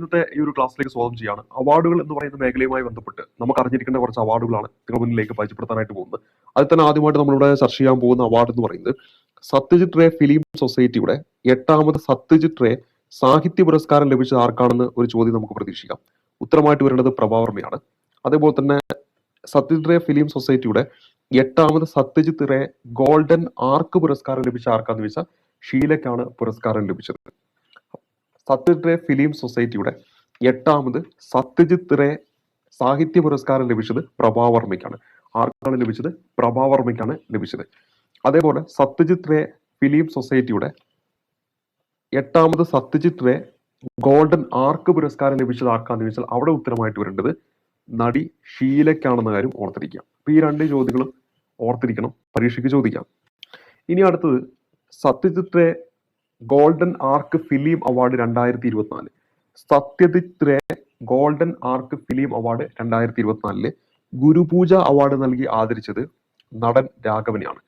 ഇന്നത്തെ ഈ ഒരു ക്ലാസ്സിലേക്ക് സ്വാഗതം ചെയ്യാണ്. അവാർഡുകൾ എന്ന് പറയുന്ന മേഖലയുമായി ബന്ധപ്പെട്ട് നമുക്ക് അറിഞ്ഞിരിക്കേണ്ട കുറച്ച് അവാർഡുകളാണ് നിങ്ങൾ മുന്നിലേക്ക് പരിചയപ്പെടുത്താനായിട്ട് പോകുന്നത്. അതിൽ തന്നെ ആദ്യമായിട്ട് നമ്മളിവിടെ ചർച്ച ചെയ്യാൻ പോകുന്ന അവാർഡ് എന്ന് പറയുന്നത് സത്യജിത് റേ ഫിലിം സൊസൈറ്റിയുടെ 8ാമത് സത്യജിത് റേ സാഹിത്യ പുരസ്കാരം ലഭിച്ചത് ആർക്കാണെന്ന് ഒരു ചോദ്യം നമുക്ക് പ്രതീക്ഷിക്കാം. ഉത്തരമായിട്ട് വരേണ്ടത് പ്രഭാവർമ്മയാണ്. അതേപോലെ തന്നെ സത്യജിത് റേ ഫിലിം സൊസൈറ്റിയുടെ 8ാമത് സത്യജിത് റേ ഗോൾഡൻ ആർക്ക് പുരസ്കാരം ലഭിച്ച ആർക്കാന്ന് വെച്ചാൽ ഷീലയ്ക്കാണ് പുരസ്കാരം ലഭിച്ചത്. സത്യജിത് റേ ഫിലിം സൊസൈറ്റിയുടെ 8ാമത് സത്യജിത് റേ സാഹിത്യ പുരസ്കാരം ലഭിച്ചത് പ്രഭാവർമ്മയ്ക്കാണ്. ആർക്കാണ് ലഭിച്ചത്? പ്രഭാവർമ്മയ്ക്കാണ് ലഭിച്ചത്. അതേപോലെ സത്യജിത് റേ ഫിലിം സൊസൈറ്റിയുടെ 8ാമത് സത്യജിത് റേ ഗോൾഡൻ ആർക്ക് പുരസ്കാരം ലഭിച്ചത് ആർക്കാന്ന് ചോദിച്ചാൽ അവിടെ ഉത്തരമായിട്ട് വരേണ്ടത് നടി ഷീലയ്ക്കാണെന്ന കാര്യം ഓർത്തിരിക്കാം. അപ്പൊ ഈ രണ്ട് ചോദ്യങ്ങളും ഓർത്തിരിക്കണം, പരീക്ഷയ്ക്ക് ചോദിക്കാം. ഇനി അടുത്തത് Satyajit Ray golden arc film award 2024. Satyajit Ray golden arc film award 2024 Gurupuja award നൽകി ആദരിച്ചത് നടൻ രാഘവനെയാണ്.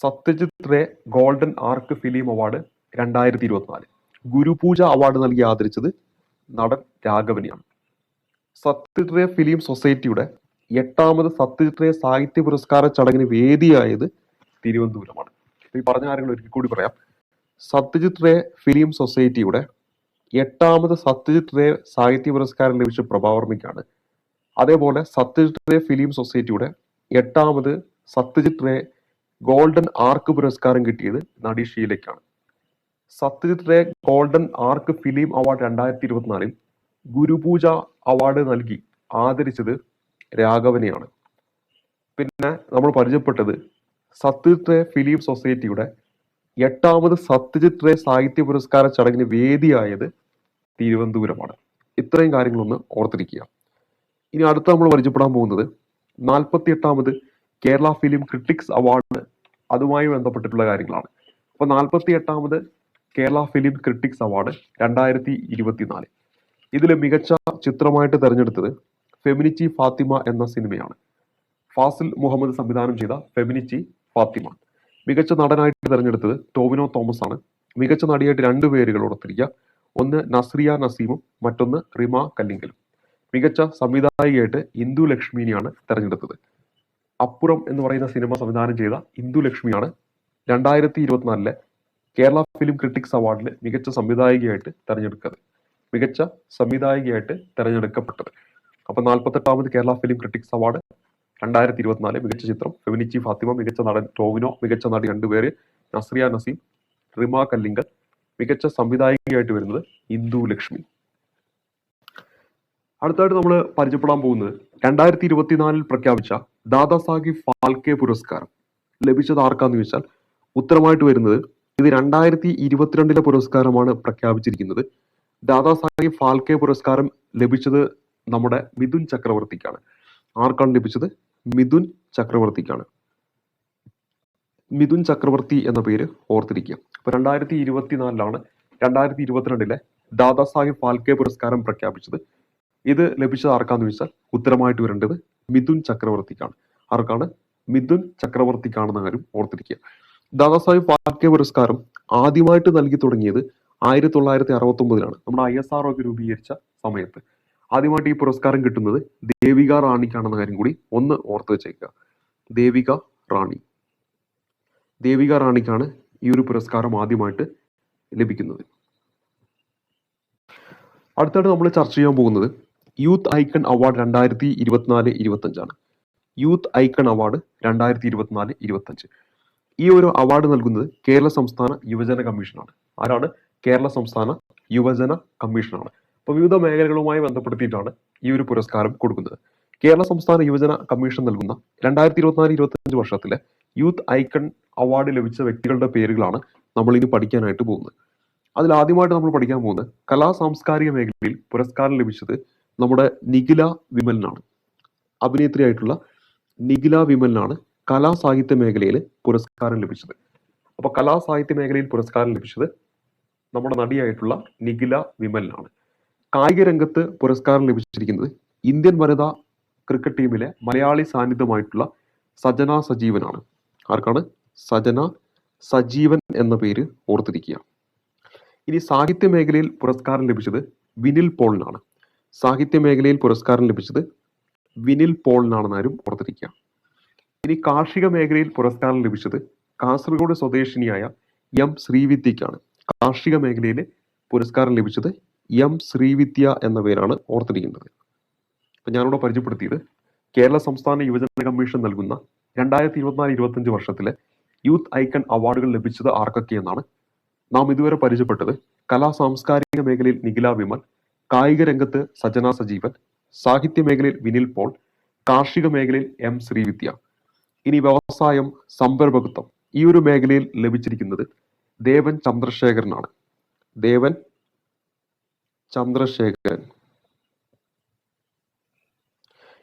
Satyajit Ray golden arc film award 2024 Gurupuja award നൽകി ആദരിച്ചത് നടൻ രാഘവനെയാണ്. സത്യജിത് റേ ഫിലിം സൊസൈറ്റിയുടെ 8ാമത് സത്യജിത് റേ സാഹിത്യ പുരസ്കാര ചടങ്ങിന് വേദിയായത് തിരുവനന്തപുരമാണ്. ഈ പറഞ്ഞ കാര്യങ്ങൾ ഒരിക്കൽ കൂടി പറയാം. സത്യജിത് റേ ഫിലിം സൊസൈറ്റിയുടെ 8ാമത് സത്യജിത് റേ സാഹിത്യ പുരസ്കാരം ലഭിച്ച പ്രഭാവർമ്മയ്ക്കാണ്. അതേപോലെ സത്യജിത് റേ ഫിലിം സൊസൈറ്റിയുടെ 8ാമത് സത്യജിത് റേ ഗോൾഡൻ ആർക്ക് പുരസ്കാരം കിട്ടിയത് നടി ഷീലയ്ക്കാണ്. Satyajit Ray golden arc film award 2024 Gurupuja award നൽകി ആദരിച്ചത് രാഘവനെയാണ്. പിന്നെ നമ്മൾ പരിചയപ്പെട്ടത് സത്യജിത് റേ ഫിലിം സൊസൈറ്റിയുടെ 8ാമത് സത്യജിത് റേ സാഹിത്യ പുരസ്കാര ചടങ്ങിന് വേദിയായത് തിരുവനന്തപുരമാണ്. ഇത്രയും കാര്യങ്ങളൊന്ന് ഓർത്തിരിക്കുക. ഇനി അടുത്ത നമ്മൾ പരിചയപ്പെടാൻ പോകുന്നത് 48ാമത് കേരള ഫിലിം ക്രിട്ടിക്സ് അവാർഡ്, അതുമായി ബന്ധപ്പെട്ടിട്ടുള്ള കാര്യങ്ങളാണ്. അപ്പൊ 48ാമത് കേരള ഫിലിം ക്രിട്ടിക്സ് അവാർഡ് 2024 ഇതിൽ മികച്ച ചിത്രമായിട്ട് തെരഞ്ഞെടുത്തത് ഫെമിനിച്ചി ഫാത്തിമ എന്ന സിനിമയാണ്. ഫാസിൽ മുഹമ്മദ് സംവിധാനം ചെയ്ത ഫെമിനിച്ചി ഫാത്തിമ. മികച്ച നടനായിട്ട് തെരഞ്ഞെടുത്തത് ടോവിനോ തോമസ് ആണ്. മികച്ച നടിയായിട്ട് 2 പേരുകൾ ഓർത്തിരിക്കുക. ഒന്ന് നസ്രിയ നസീമും മറ്റൊന്ന് റിമ കല്ലിങ്കലും. മികച്ച സംവിധായികയായിട്ട് ഇന്ദു ലക്ഷ്മിനെയാണ് തെരഞ്ഞെടുത്തത്. അപ്പുറം എന്ന് പറയുന്ന സിനിമ സംവിധാനം ചെയ്ത ഇന്ദു ലക്ഷ്മിയാണ് 2024 കേരള ഫിലിം ക്രിട്ടിക്സ് അവാർഡിൽ മികച്ച സംവിധായികയായിട്ട് തെരഞ്ഞെടുക്കപ്പെട്ടത്. അപ്പൊ 48ാമത് കേരള ഫിലിം ക്രിട്ടിക്സ് അവാർഡ് 2024 മികച്ച ചിത്രം ഫെമിനിച്ചി ഫാത്തിമ, മികച്ച നടൻ ടോവിനോ, മികച്ച നടി 2 പേര് നസ്രിയ നസീം, റിമ കല്ലിങ്കൽ, മികച്ച സംവിധായികയായിട്ട് വരുന്നത് ഇന്ദു ലക്ഷ്മി. അടുത്തായിട്ട് നമ്മൾ പരിചയപ്പെടാൻ പോകുന്നത് 2024 പ്രഖ്യാപിച്ച ദാദാസാഹിബ് ഫാൽക്കെ പുരസ്കാരം ലഭിച്ചത് ആർക്കാന്ന് ചോദിച്ചാൽ ഉത്തരമായിട്ട് വരുന്നത് ഇത് 2022 പുരസ്കാരമാണ് പ്രഖ്യാപിച്ചിരിക്കുന്നത്. ദാദാസാഹിബ് ഫാൽക്കെ പുരസ്കാരം ലഭിച്ചത് നമ്മുടെ മിഥുൻ ചക്രവർത്തിക്കാണ്. ആർക്കാണ് ലഭിച്ചത്? മിഥുൻ ചക്രവർത്തിക്കാണ്. മിഥുൻ ചക്രവർത്തി എന്ന പേര് ഓർത്തിരിക്കുക. അപ്പൊ 2024 2022 ദാദാസാഹിബ് ഫാൽക്കെ പുരസ്കാരം പ്രഖ്യാപിച്ചത്. ഇത് ലഭിച്ചത് ആർക്കാന്ന് ചോദിച്ചാൽ ഉത്തരമായിട്ട് വരേണ്ടത് മിഥുൻ ചക്രവർത്തിക്കാണ്. ആർക്കാണ്? മിഥുൻ ചക്രവർത്തിക്കാണെന്ന കാര്യം ഓർത്തിരിക്കുക. ദാദാസാഹിബ് ഫാൽക്കെ പുരസ്കാരം ആദ്യമായിട്ട് നൽകി തുടങ്ങിയത് 1969 നമ്മുടെ ISRO ഒക്കെ രൂപീകരിച്ച സമയത്ത്. ആദ്യമായിട്ട് ഈ പുരസ്കാരം കിട്ടുന്നത് ദേവിക റാണിക്കാണെന്ന കാര്യം കൂടി ഒന്ന് ഓർത്ത് വെച്ചേക്കുക. ദേവിക റാണിക്കാണ് ഈ ഒരു പുരസ്കാരം ആദ്യമായിട്ട് ലഭിക്കുന്നത്. അടുത്തായിട്ട് നമ്മൾ ചർച്ച ചെയ്യാൻ പോകുന്നത് youth icon award 2024-25 youth icon award 2024-25 ഈ ഒരു അവാർഡ് നൽകുന്നത് കേരള സംസ്ഥാന യുവജന കമ്മീഷനാണ്. ആരാണ്? കേരള സംസ്ഥാന യുവജന കമ്മീഷനാണ്. അപ്പൊ വിവിധ മേഖലകളുമായി ബന്ധപ്പെടുത്തിയിട്ടാണ് ഈ ഒരു പുരസ്കാരം കൊടുക്കുന്നത്. കേരള സംസ്ഥാന യുവജന കമ്മീഷൻ നൽകുന്ന 2024-25 വർഷത്തിലെ യൂത്ത് ഐക്കൺ അവാർഡ് ലഭിച്ച വ്യക്തികളുടെ പേരുകളാണ് നമ്മൾ ഇനി പഠിക്കാനായിട്ട് പോകുന്നത്. അതിൽ ആദ്യമായിട്ട് നമ്മൾ പഠിക്കാൻ പോകുന്നത് കലാ സാംസ്കാരിക മേഖലയിൽ പുരസ്കാരം ലഭിച്ചത് നമ്മുടെ നിഖില വിമലിനാണ്. അഭിനേത്രിയായിട്ടുള്ള നിഖില വിമലിനാണ് കലാ സാഹിത്യ മേഖലയിൽ പുരസ്കാരം ലഭിച്ചത്. അപ്പൊ കലാ സാഹിത്യ മേഖലയിൽ പുരസ്കാരം ലഭിച്ചത് നമ്മുടെ നടിയായിട്ടുള്ള നിഖില വിമലിനാണ്. കായിക രംഗത്ത് പുരസ്കാരം ലഭിച്ചിരിക്കുന്നത് ഇന്ത്യൻ വനിതാ ക്രിക്കറ്റ് ടീമിലെ മലയാളി സാന്നിധ്യമായിട്ടുള്ള സജന സജീവനാണ്. ആർക്കാണ്? സജന സജീവൻ എന്ന പേര് ഓർത്തിരിക്കുക. ഇനി സാഹിത്യ മേഖലയിൽ പുരസ്കാരം ലഭിച്ചത് വിനിൽ പോളിനാണ്. സാഹിത്യ മേഖലയിൽ പുരസ്കാരം ലഭിച്ചത് വിനിൽ പോളിനാണെന്നാരും ഓർത്തിരിക്കുക. ഇനി കാർഷിക മേഖലയിൽ പുരസ്കാരം ലഭിച്ചത് കാസർഗോഡ് സ്വദേശിനിയായ എം ശ്രീവിദ്യയ്ക്കാണ്. കാർഷിക മേഖലയിൽ പുരസ്കാരം ലഭിച്ചത് എം ശ്രീവിദ്യ എന്ന പേരാണ് ഓർത്തിരിക്കേണ്ടത്. അപ്പൊ ഞാനിവിടെ പരിചയപ്പെടുത്തിയത് കേരള സംസ്ഥാന യുവജന കമ്മീഷൻ നൽകുന്ന 2024-25 വർഷത്തിലെ യൂത്ത് ഐക്കൺ അവാർഡുകൾ ലഭിച്ചത് ആർക്കൊക്കെയെന്നാണ്. നാം ഇതുവരെ പരിചയപ്പെട്ടത് കലാ സാംസ്കാരിക മേഖലയിൽ നിഖില വിമൽ, കായിക രംഗത്ത് സജന സജീവൻ, സാഹിത്യ മേഖലയിൽ വിനിൽ പോൾ, കാർഷിക മേഖലയിൽ എം ശ്രീവിദ്യ. ഇനി വ്യവസായം, സംരംഭകത്വം ഈ ഒരു മേഖലയിൽ ലഭിച്ചിരിക്കുന്നത് ദേവൻ ചന്ദ്രശേഖരനാണ്. ദേവൻ ചന്ദ്രശേഖരൻ.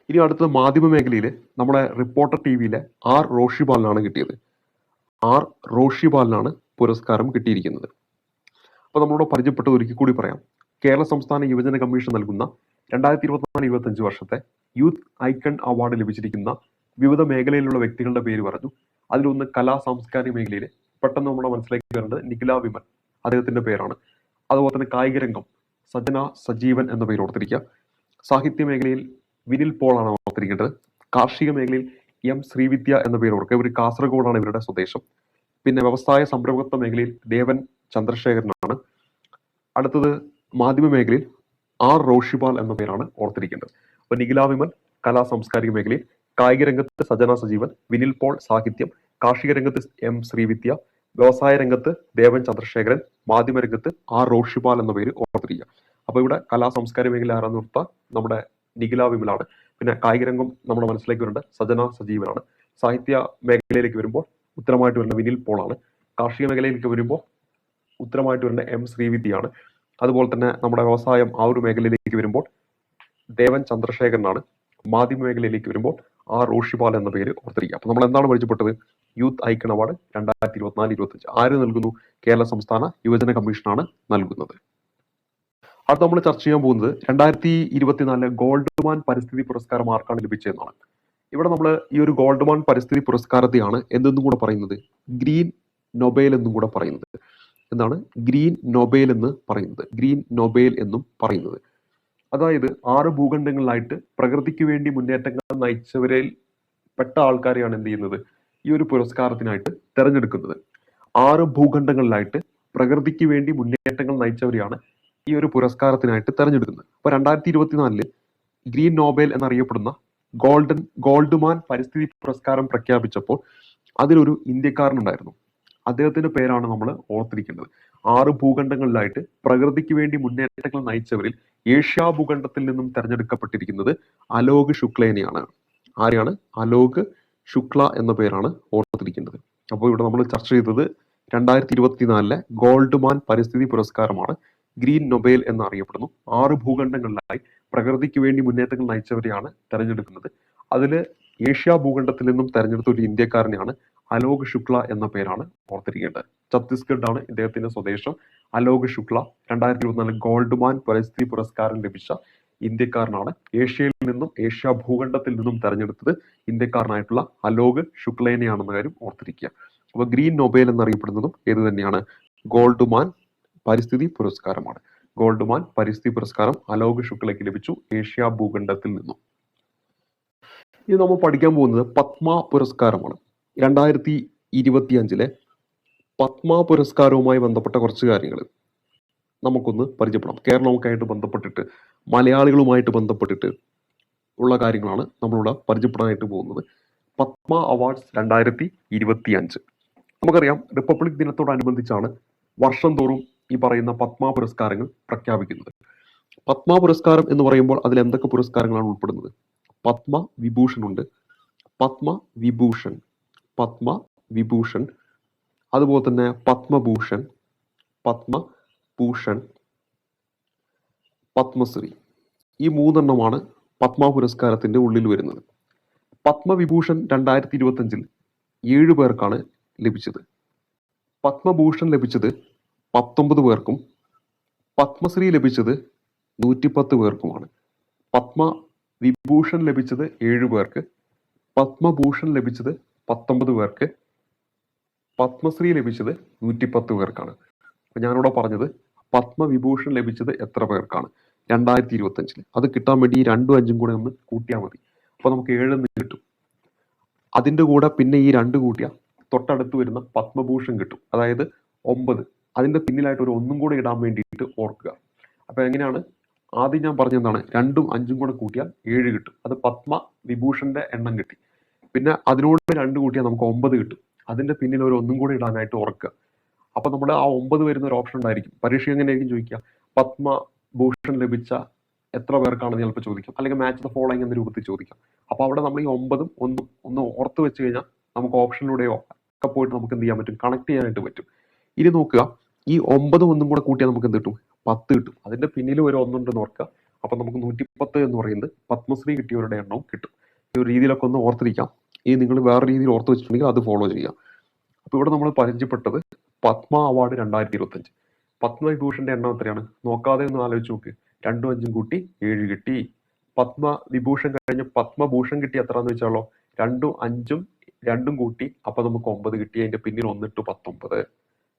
ഇനി അടുത്തത് മാധ്യമ മേഖലയിൽ നമ്മുടെ റിപ്പോർട്ടർ ടിവിയിലെ ആർ റോഷിപാലിനാണ് കിട്ടിയത്. ആർ റോഷിപാലിനാണ് പുരസ്കാരം കിട്ടിയിരിക്കുന്നത്. അപ്പൊ നമ്മളോട് പരിചയപ്പെട്ടത് ഒരിക്കൽ കൂടി പറയാം. കേരള സംസ്ഥാന യുവജന കമ്മീഷൻ നൽകുന്ന 2024-25 വർഷത്തെ യൂത്ത് ഐക്കൺ അവാർഡ് ലഭിച്ചിരിക്കുന്ന വിവിധ മേഖലയിലുള്ള വ്യക്തികളുടെ പേര് പറഞ്ഞു. അതിലൊന്ന് കലാ സാംസ്കാരിക മേഖലയിൽ പെട്ടെന്ന് നമ്മുടെ മനസ്സിലേക്ക് വരേണ്ടത് നിഖില വിമൽ, അദ്ദേഹത്തിന്റെ പേരാണ്. അതുപോലെ തന്നെ കായിക രംഗം സജന സജീവൻ എന്ന പേര് ഓർത്തിരിക്കുക. സാഹിത്യ മേഖലയിൽ വിനിൽ പോൾ ആണ് ഓർത്തിരിക്കേണ്ടത്. കാർഷിക മേഖലയിൽ എം ശ്രീവിദ്യ എന്ന പേര് ഓർക്കുക. ഇവർ കാസർഗോഡാണ് ഇവരുടെ സ്വദേശം. പിന്നെ വ്യവസായ സംരംഭകത്വ മേഖലയിൽ ദേവൻ ചന്ദ്രശേഖരനാണ്. അടുത്തത് മാധ്യമ മേഖലയിൽ ആർ റോഷിപാൽ എന്ന പേരാണ് ഓർത്തിരിക്കേണ്ടത്. അപ്പൊ നിഖില വിമൽ കലാ സാംസ്കാരിക മേഖലയിൽ, കായിക രംഗത്ത് സജന സജീവൻ, വിനിൽ പോൾ സാഹിത്യം, കാർഷിക രംഗത്ത് എം ശ്രീവിദ്യ, വ്യവസായ രംഗത്ത് ദേവൻ ചന്ദ്രശേഖരൻ, മാധ്യമ രംഗത്ത് ആർ റോഷിപാൽ എന്ന പേര് ഓർത്തിരിക്കുക. അപ്പൊ ഇവിടെ കലാ സാംസ്കാരിക മേഖല ആരാന്ന് ഓർത്താൽ നമ്മുടെ നിഖില വിമലാണ്. പിന്നെ കായിക രംഗം നമ്മുടെ മനസ്സിലേക്ക് വരേണ്ട സജന സജീവനാണ്. സാഹിത്യ മേഖലയിലേക്ക് വരുമ്പോൾ ഉത്തരമായിട്ട് വരുന്ന വിനിൽ പോളാണ്. കാർഷിക മേഖലയിലേക്ക് വരുമ്പോൾ ഉത്തരമായിട്ട് വരുന്ന എം ശ്രീവിദ്യയാണ്. അതുപോലെ തന്നെ നമ്മുടെ വ്യവസായം ആ ഒരു മേഖലയിലേക്ക് വരുമ്പോൾ ദേവൻ ചന്ദ്രശേഖരനാണ്. മാധ്യമ മേഖലയിലേക്ക് വരുമ്പോൾ ആർ റോഷിപാൽ എന്ന പേര് ഓർത്തിരിക്കുക. അപ്പൊ നമ്മൾ എന്താണ് പരിചയപ്പെട്ടത്? യൂത്ത് ഐക്കൺ അവാർഡ് 2024-25 ആര് നൽകുന്നു? കേരള സംസ്ഥാന യുവജന കമ്മീഷനാണ് നൽകുന്നത്. അടുത്ത നമ്മൾ ചർച്ച ചെയ്യാൻ പോകുന്നത് 2024 ഗോൾഡ്മാൻ പരിസ്ഥിതി പുരസ്കാരം ആർക്കാണ് ലഭിച്ചതെന്നാണ്. ഇവിടെ നമ്മൾ ഈ ഒരു ഗോൾഡ്മാൻ പരിസ്ഥിതി പുരസ്കാരത്തെയാണ് എന്തെന്നും കൂടെ പറയുന്നത്? ഗ്രീൻ നൊബേൽ എന്നും കൂടെ പറയുന്നത്. എന്താണ് ഗ്രീൻ നൊബേൽ എന്ന് പറയുന്നത്? ഗ്രീൻ നൊബേൽ എന്നും പറയുന്നത്. അതായത് 6 ഭൂഖണ്ഡങ്ങളിലായിട്ട് പ്രകൃതിക്ക് വേണ്ടി മുന്നേറ്റങ്ങൾ നയിച്ചവരിൽ പെട്ട ആൾക്കാരെയാണ് എന്ത് ചെയ്യുന്നത്? ഈ ഒരു പുരസ്കാരത്തിനായിട്ട് തെരഞ്ഞെടുക്കുന്നത്. 6 ഭൂഖണ്ഡങ്ങളിലായിട്ട് പ്രകൃതിക്ക് വേണ്ടി മുന്നേറ്റങ്ങൾ നയിച്ചവരെയാണ് ഈ ഒരു പുരസ്കാരത്തിനായിട്ട് തെരഞ്ഞെടുക്കുന്നത്. അപ്പൊ 2024 ഗ്രീൻ നോബൽ എന്നറിയപ്പെടുന്ന ഗോൾഡ്മാൻ പരിസ്ഥിതി പുരസ്കാരം പ്രഖ്യാപിച്ചപ്പോൾ അതിലൊരു ഇന്ത്യക്കാരനുണ്ടായിരുന്നു. അദ്ദേഹത്തിന്റെ പേരാണ് നമ്മൾ ഓർത്തിരിക്കേണ്ടത്. 6 ഭൂഖണ്ഡങ്ങളിലായിട്ട് പ്രകൃതിക്ക് വേണ്ടി മുന്നേറ്റങ്ങൾ നയിച്ചവരിൽ ഏഷ്യാ ഭൂഖണ്ഡത്തിൽ നിന്നും തെരഞ്ഞെടുക്കപ്പെട്ടിരിക്കുന്നത് അലോക് ശുക്ലേനെയാണ്. ആരെയാണ്? അലോക് ശുക്ല എന്ന പേരാണ് ഓർത്തിരിക്കേണ്ടത്. അപ്പോൾ ഇവിടെ നമ്മൾ ചർച്ച ചെയ്തത് 2024 ഗോൾഡ്മാൻ പരിസ്ഥിതി പുരസ്കാരമാണ്. ഗ്രീൻ നൊബേൽ എന്നറിയപ്പെടുന്നു. 6 ഭൂഖണ്ഡങ്ങളിലായി പ്രകൃതിക്ക് വേണ്ടി മുന്നേറ്റങ്ങൾ നയിച്ചവരെയാണ് തെരഞ്ഞെടുക്കുന്നത്. അതിൽ ഏഷ്യ ഭൂഖണ്ഡത്തിൽ നിന്നും തെരഞ്ഞെടുത്ത ഒരു ഇന്ത്യക്കാരനെയാണ് അലോക് ശുക്ല എന്ന പേരാണ് ഓർത്തിരിക്കേണ്ടത്. ഛത്തീസ്ഗഡ് ആണ് ഇദ്ദേഹത്തിന്റെ സ്വദേശം. അലോക് ശുക്ല 2024 ഗോൾഡ്മാൻ പരിസ്ഥിതി പുരസ്കാരം ലഭിച്ച ഇന്ത്യക്കാരനാണ്. ഏഷ്യയിൽ നിന്നും ഏഷ്യ ഭൂഖണ്ഡത്തിൽ നിന്നും തെരഞ്ഞെടുത്തത് ഇന്ത്യക്കാരനായിട്ടുള്ള അലോക് ശുക്ലേനെയാണെന്ന കാര്യം ഓർത്തിരിക്കുക. അപ്പൊ ഗ്രീൻ നൊബേൽ എന്നറിയപ്പെടുന്നതും ഏത് തന്നെയാണ്? ഗോൾഡ്മാൻ പരിസ്ഥിതി പുരസ്കാരമാണ്. ഗോൾഡ്മാൻ പരിസ്ഥിതി പുരസ്കാരം അലോക് ശുക്ലയ്ക്ക് ലഭിച്ചു ഏഷ്യ ഭൂഖണ്ഡത്തിൽ നിന്നും. ഇനി നമ്മൾ പഠിക്കാൻ പോകുന്നത് പത്മ പുരസ്കാരമാണ്. 2025 പത്മ പുരസ്കാരവുമായി ബന്ധപ്പെട്ട കുറച്ച് കാര്യങ്ങൾ നമുക്കൊന്ന് പരിചയപ്പെടാം. കേരളവുമായിട്ട് ബന്ധപ്പെട്ടിട്ട്, മലയാളികളുമായിട്ട് ബന്ധപ്പെട്ടിട്ട് ഉള്ള കാര്യങ്ങളാണ് നമ്മളിവിടെ പരിചയപ്പെടാനായിട്ട് പോകുന്നത്. പത്മ അവാർഡ്സ് 2025 നമുക്കറിയാം, റിപ്പബ്ലിക് ദിനത്തോടനുബന്ധിച്ചാണ് വർഷം തോറും ഈ പറയുന്ന പത്മ പുരസ്കാരങ്ങൾ പ്രഖ്യാപിക്കുന്നത്. പത്മ പുരസ്കാരം എന്ന് പറയുമ്പോൾ അതിൽ എന്തൊക്കെ പുരസ്കാരങ്ങളാണ് ഉൾപ്പെടുന്നത്? പത്മ വിഭൂഷൺ ഉണ്ട്, പത്മവിഭൂഷൺ, അതുപോലെ തന്നെ പത്മഭൂഷൺ, പത്മശ്രീ. ഈ 3 പത്മ പുരസ്കാരത്തിന്റെ ഉള്ളിൽ വരുന്നത്. പത്മവിഭൂഷൺ 2025 7 പേർക്കാണ് ലഭിച്ചത്. പത്മഭൂഷൺ ലഭിച്ചത് 19 പേർക്കും പത്മശ്രീ ലഭിച്ചത് 110 പേർക്കുമാണ്. പത്മവിഭൂഷൺ ലഭിച്ചത് 7 പേർക്ക്, പത്മഭൂഷൺ ലഭിച്ചത് 19 പേർക്ക്, പത്മശ്രീ ലഭിച്ചത് 110 പേർക്കാണ്. അപ്പൊ ഞാനിവിടെ പറഞ്ഞത് പത്മവിഭൂഷൺ ലഭിച്ചത് എത്ര പേർക്കാണ്? 2025. അത് കിട്ടാൻ വേണ്ടി ഈ 2ഉം 5ഉം കൂടെ ഒന്ന് കൂട്ടിയാൽ മതി. അപ്പൊ നമുക്ക് 7 എന്ന് കിട്ടും. അതിന്റെ കൂടെ പിന്നെ ഈ 2 കൂട്ടിയ തൊട്ടടുത്ത് വരുന്ന പത്മഭൂഷൺ കിട്ടും, അതായത് 9. അതിന്റെ പിന്നിലായിട്ട് ഒരു 1ഉം കൂടെ ഇടാൻ വേണ്ടിയിട്ട് ഓർക്കുക. അപ്പൊ എങ്ങനെയാണ്? ആദ്യം ഞാൻ പറഞ്ഞെന്താണ്, 2ഉം 5ഉം കൂടെ കൂട്ടിയാൽ 7 കിട്ടും. അത് പത്മവിഭൂഷന്റെ എണ്ണം കിട്ടി. പിന്നെ അതിനോട് 2 കൂട്ടിയാൽ നമുക്ക് 9 കിട്ടും. അതിന്റെ പിന്നിൽ ഒരു 1ഉം കൂടെ ഇടാനായിട്ട് ഓർക്കുക. അപ്പൊ നമ്മൾ ആ 9 വരുന്ന ഒരു ഓപ്ഷൻ ഉണ്ടായിരിക്കും. പരീക്ഷ എങ്ങനെയായിരിക്കും ചോദിക്കുക? പത്മഭൂഷൺ ലഭിച്ച എത്ര പേർക്കാണെന്ന് ചിലപ്പോൾ ചോദിക്കാം, അല്ലെങ്കിൽ മാച്ച് ദ ഫോളോയിങ് എന്ന രൂപത്തിൽ ചോദിക്കാം. അപ്പൊ അവിടെ നമ്മൾ ഈ 9ഉം 1ഉം ഒന്ന് ഓർത്ത് വെച്ച് കഴിഞ്ഞാൽ നമുക്ക് ഓപ്ഷനിലൂടെയോ ഒക്കെ പോയിട്ട് നമുക്ക് എന്ത് ചെയ്യാൻ പറ്റും? കണക്ട് ചെയ്യാനായിട്ട് പറ്റും. ഇനി നോക്കുക, ഈ 9ഉം 1ഉം കൂടെ കൂട്ടിയാൽ നമുക്ക് എന്ത് കിട്ടും? 10 കിട്ടും. അതിന്റെ പിന്നിൽ ഒരു 1 ഉണ്ടെന്ന് ഓർക്കുക. അപ്പൊ നമുക്ക് 110 എന്ന് പറയുന്നത് പത്മശ്രീ കിട്ടിയവരുടെ എണ്ണവും കിട്ടും. ഈ ഒരു രീതിയിലൊക്കെ ഒന്ന് ഓർത്തിരിക്കാം. ഈ നിങ്ങൾ വേറെ രീതിയിൽ ഓർത്ത് വെച്ചിട്ടുണ്ടെങ്കിൽ അത് ഫോളോ ചെയ്യാം. അപ്പൊ ഇവിടെ നമ്മൾ പരിചയപ്പെട്ടത് പത്മ അവാർഡ് 2025. പത്മവിഭൂഷന്റെ എണ്ണം എത്രയാണ്? നോക്കാതെ ഒന്ന് ആലോചിച്ച് നോക്ക്. 2ഉം 5ഉം കൂട്ടി 7 കിട്ടി. പത്മവിഭൂഷൺ കഴിഞ്ഞ് പത്മഭൂഷൺ കിട്ടി എത്രന്ന് വെച്ചാലോ? 2ഉം 5ഉം 2ഉം കൂട്ടി, അപ്പൊ നമുക്ക് 9 കിട്ടി. അതിന്റെ പിന്നിൽ 1 ഇട്ടു 19.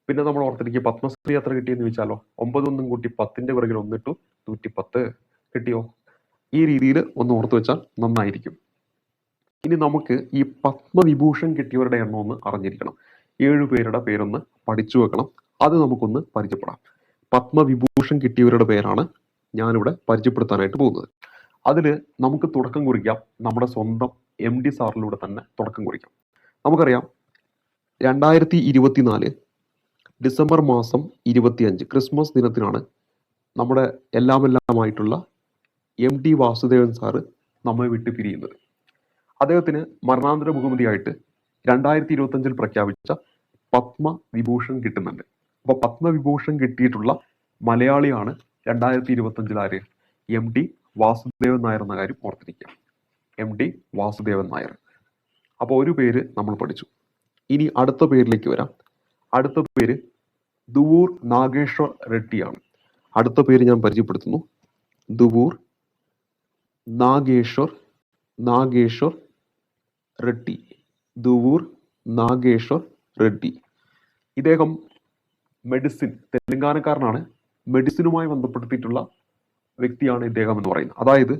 പിന്നെ നമ്മൾ ഓർത്തിരിക്കുക പത്മശ്രീ എത്ര കിട്ടിയെന്ന് ചോദിച്ചാലോ? 9 1ഉം കൂട്ടി 10ന്റെ പിറകിൽ 1 ഇട്ടു 110. കിട്ടിയോ? ഈ രീതിയിൽ ഒന്ന് ഓർത്ത് വെച്ചാൽ നന്നായിരിക്കും. ഇനി നമുക്ക് ഈ പത്മവിഭൂഷൺ കിട്ടിയവരുടെ എണ്ണം ഒന്ന് അറിഞ്ഞിരിക്കണം. 7 പേരുടെ പേരൊന്ന് പഠിച്ചു വെക്കണം. അത് നമുക്കൊന്ന് പരിചയപ്പെടാം. പത്മവിഭൂഷൺ കിട്ടിയവരുടെ പേരാണ് ഞാനിവിടെ പരിചയപ്പെടുത്താനായിട്ട് പോകുന്നത്. അതിൽ നമുക്ക് തുടക്കം കുറിക്കാം നമ്മുടെ സ്വന്തം MD സാറിലൂടെ തന്നെ തുടക്കം കുറിക്കാം. നമുക്കറിയാം 2024 ഡിസംബർ മാസം 25 ക്രിസ്മസ് ദിനത്തിനാണ് നമ്മുടെ എല്ലാമായിട്ടുള്ള MD വാസുദേവൻ സാറ് നമ്മെ വിട്ട് പിരിയുന്നത്. അദ്ദേഹത്തിന് മരണാന്തര ബഹുമതിയായിട്ട് 2025 പ്രഖ്യാപിച്ച പത്മവിഭൂഷൺ കിട്ടുന്നുണ്ട്. അപ്പൊ പത്മവിഭൂഷൺ കിട്ടിയിട്ടുള്ള മലയാളിയാണ് 2025 ആര്? MD വാസുദേവൻ നായർ എന്ന കാര്യം ഓർത്തിരിക്കുക. MD വാസുദേവൻ നായർ. അപ്പോൾ ഒരു പേര് നമ്മൾ പഠിച്ചു. ഇനി അടുത്ത പേരിലേക്ക് വരാം. അടുത്ത പേര് ദുവൂർ നാഗേശ്വർ റെഡ്ഡിയാണ്. അടുത്ത പേര് ഞാൻ പരിചയപ്പെടുത്തുന്നു. ദുവൂർ നാഗേശ്വർ റെഡ്ഡി. ദുവൂർ നാഗേശ്വർ റെഡ്ഡി. ഇദ്ദേഹം മെഡിസിൻ, തെലങ്കാനക്കാരനാണ്. മെഡിസിനുമായി ബന്ധപ്പെടുത്തിയിട്ടുള്ള വ്യക്തിയാണ് ഇദ്ദേഹം എന്ന് പറയുന്നത്. അതായത്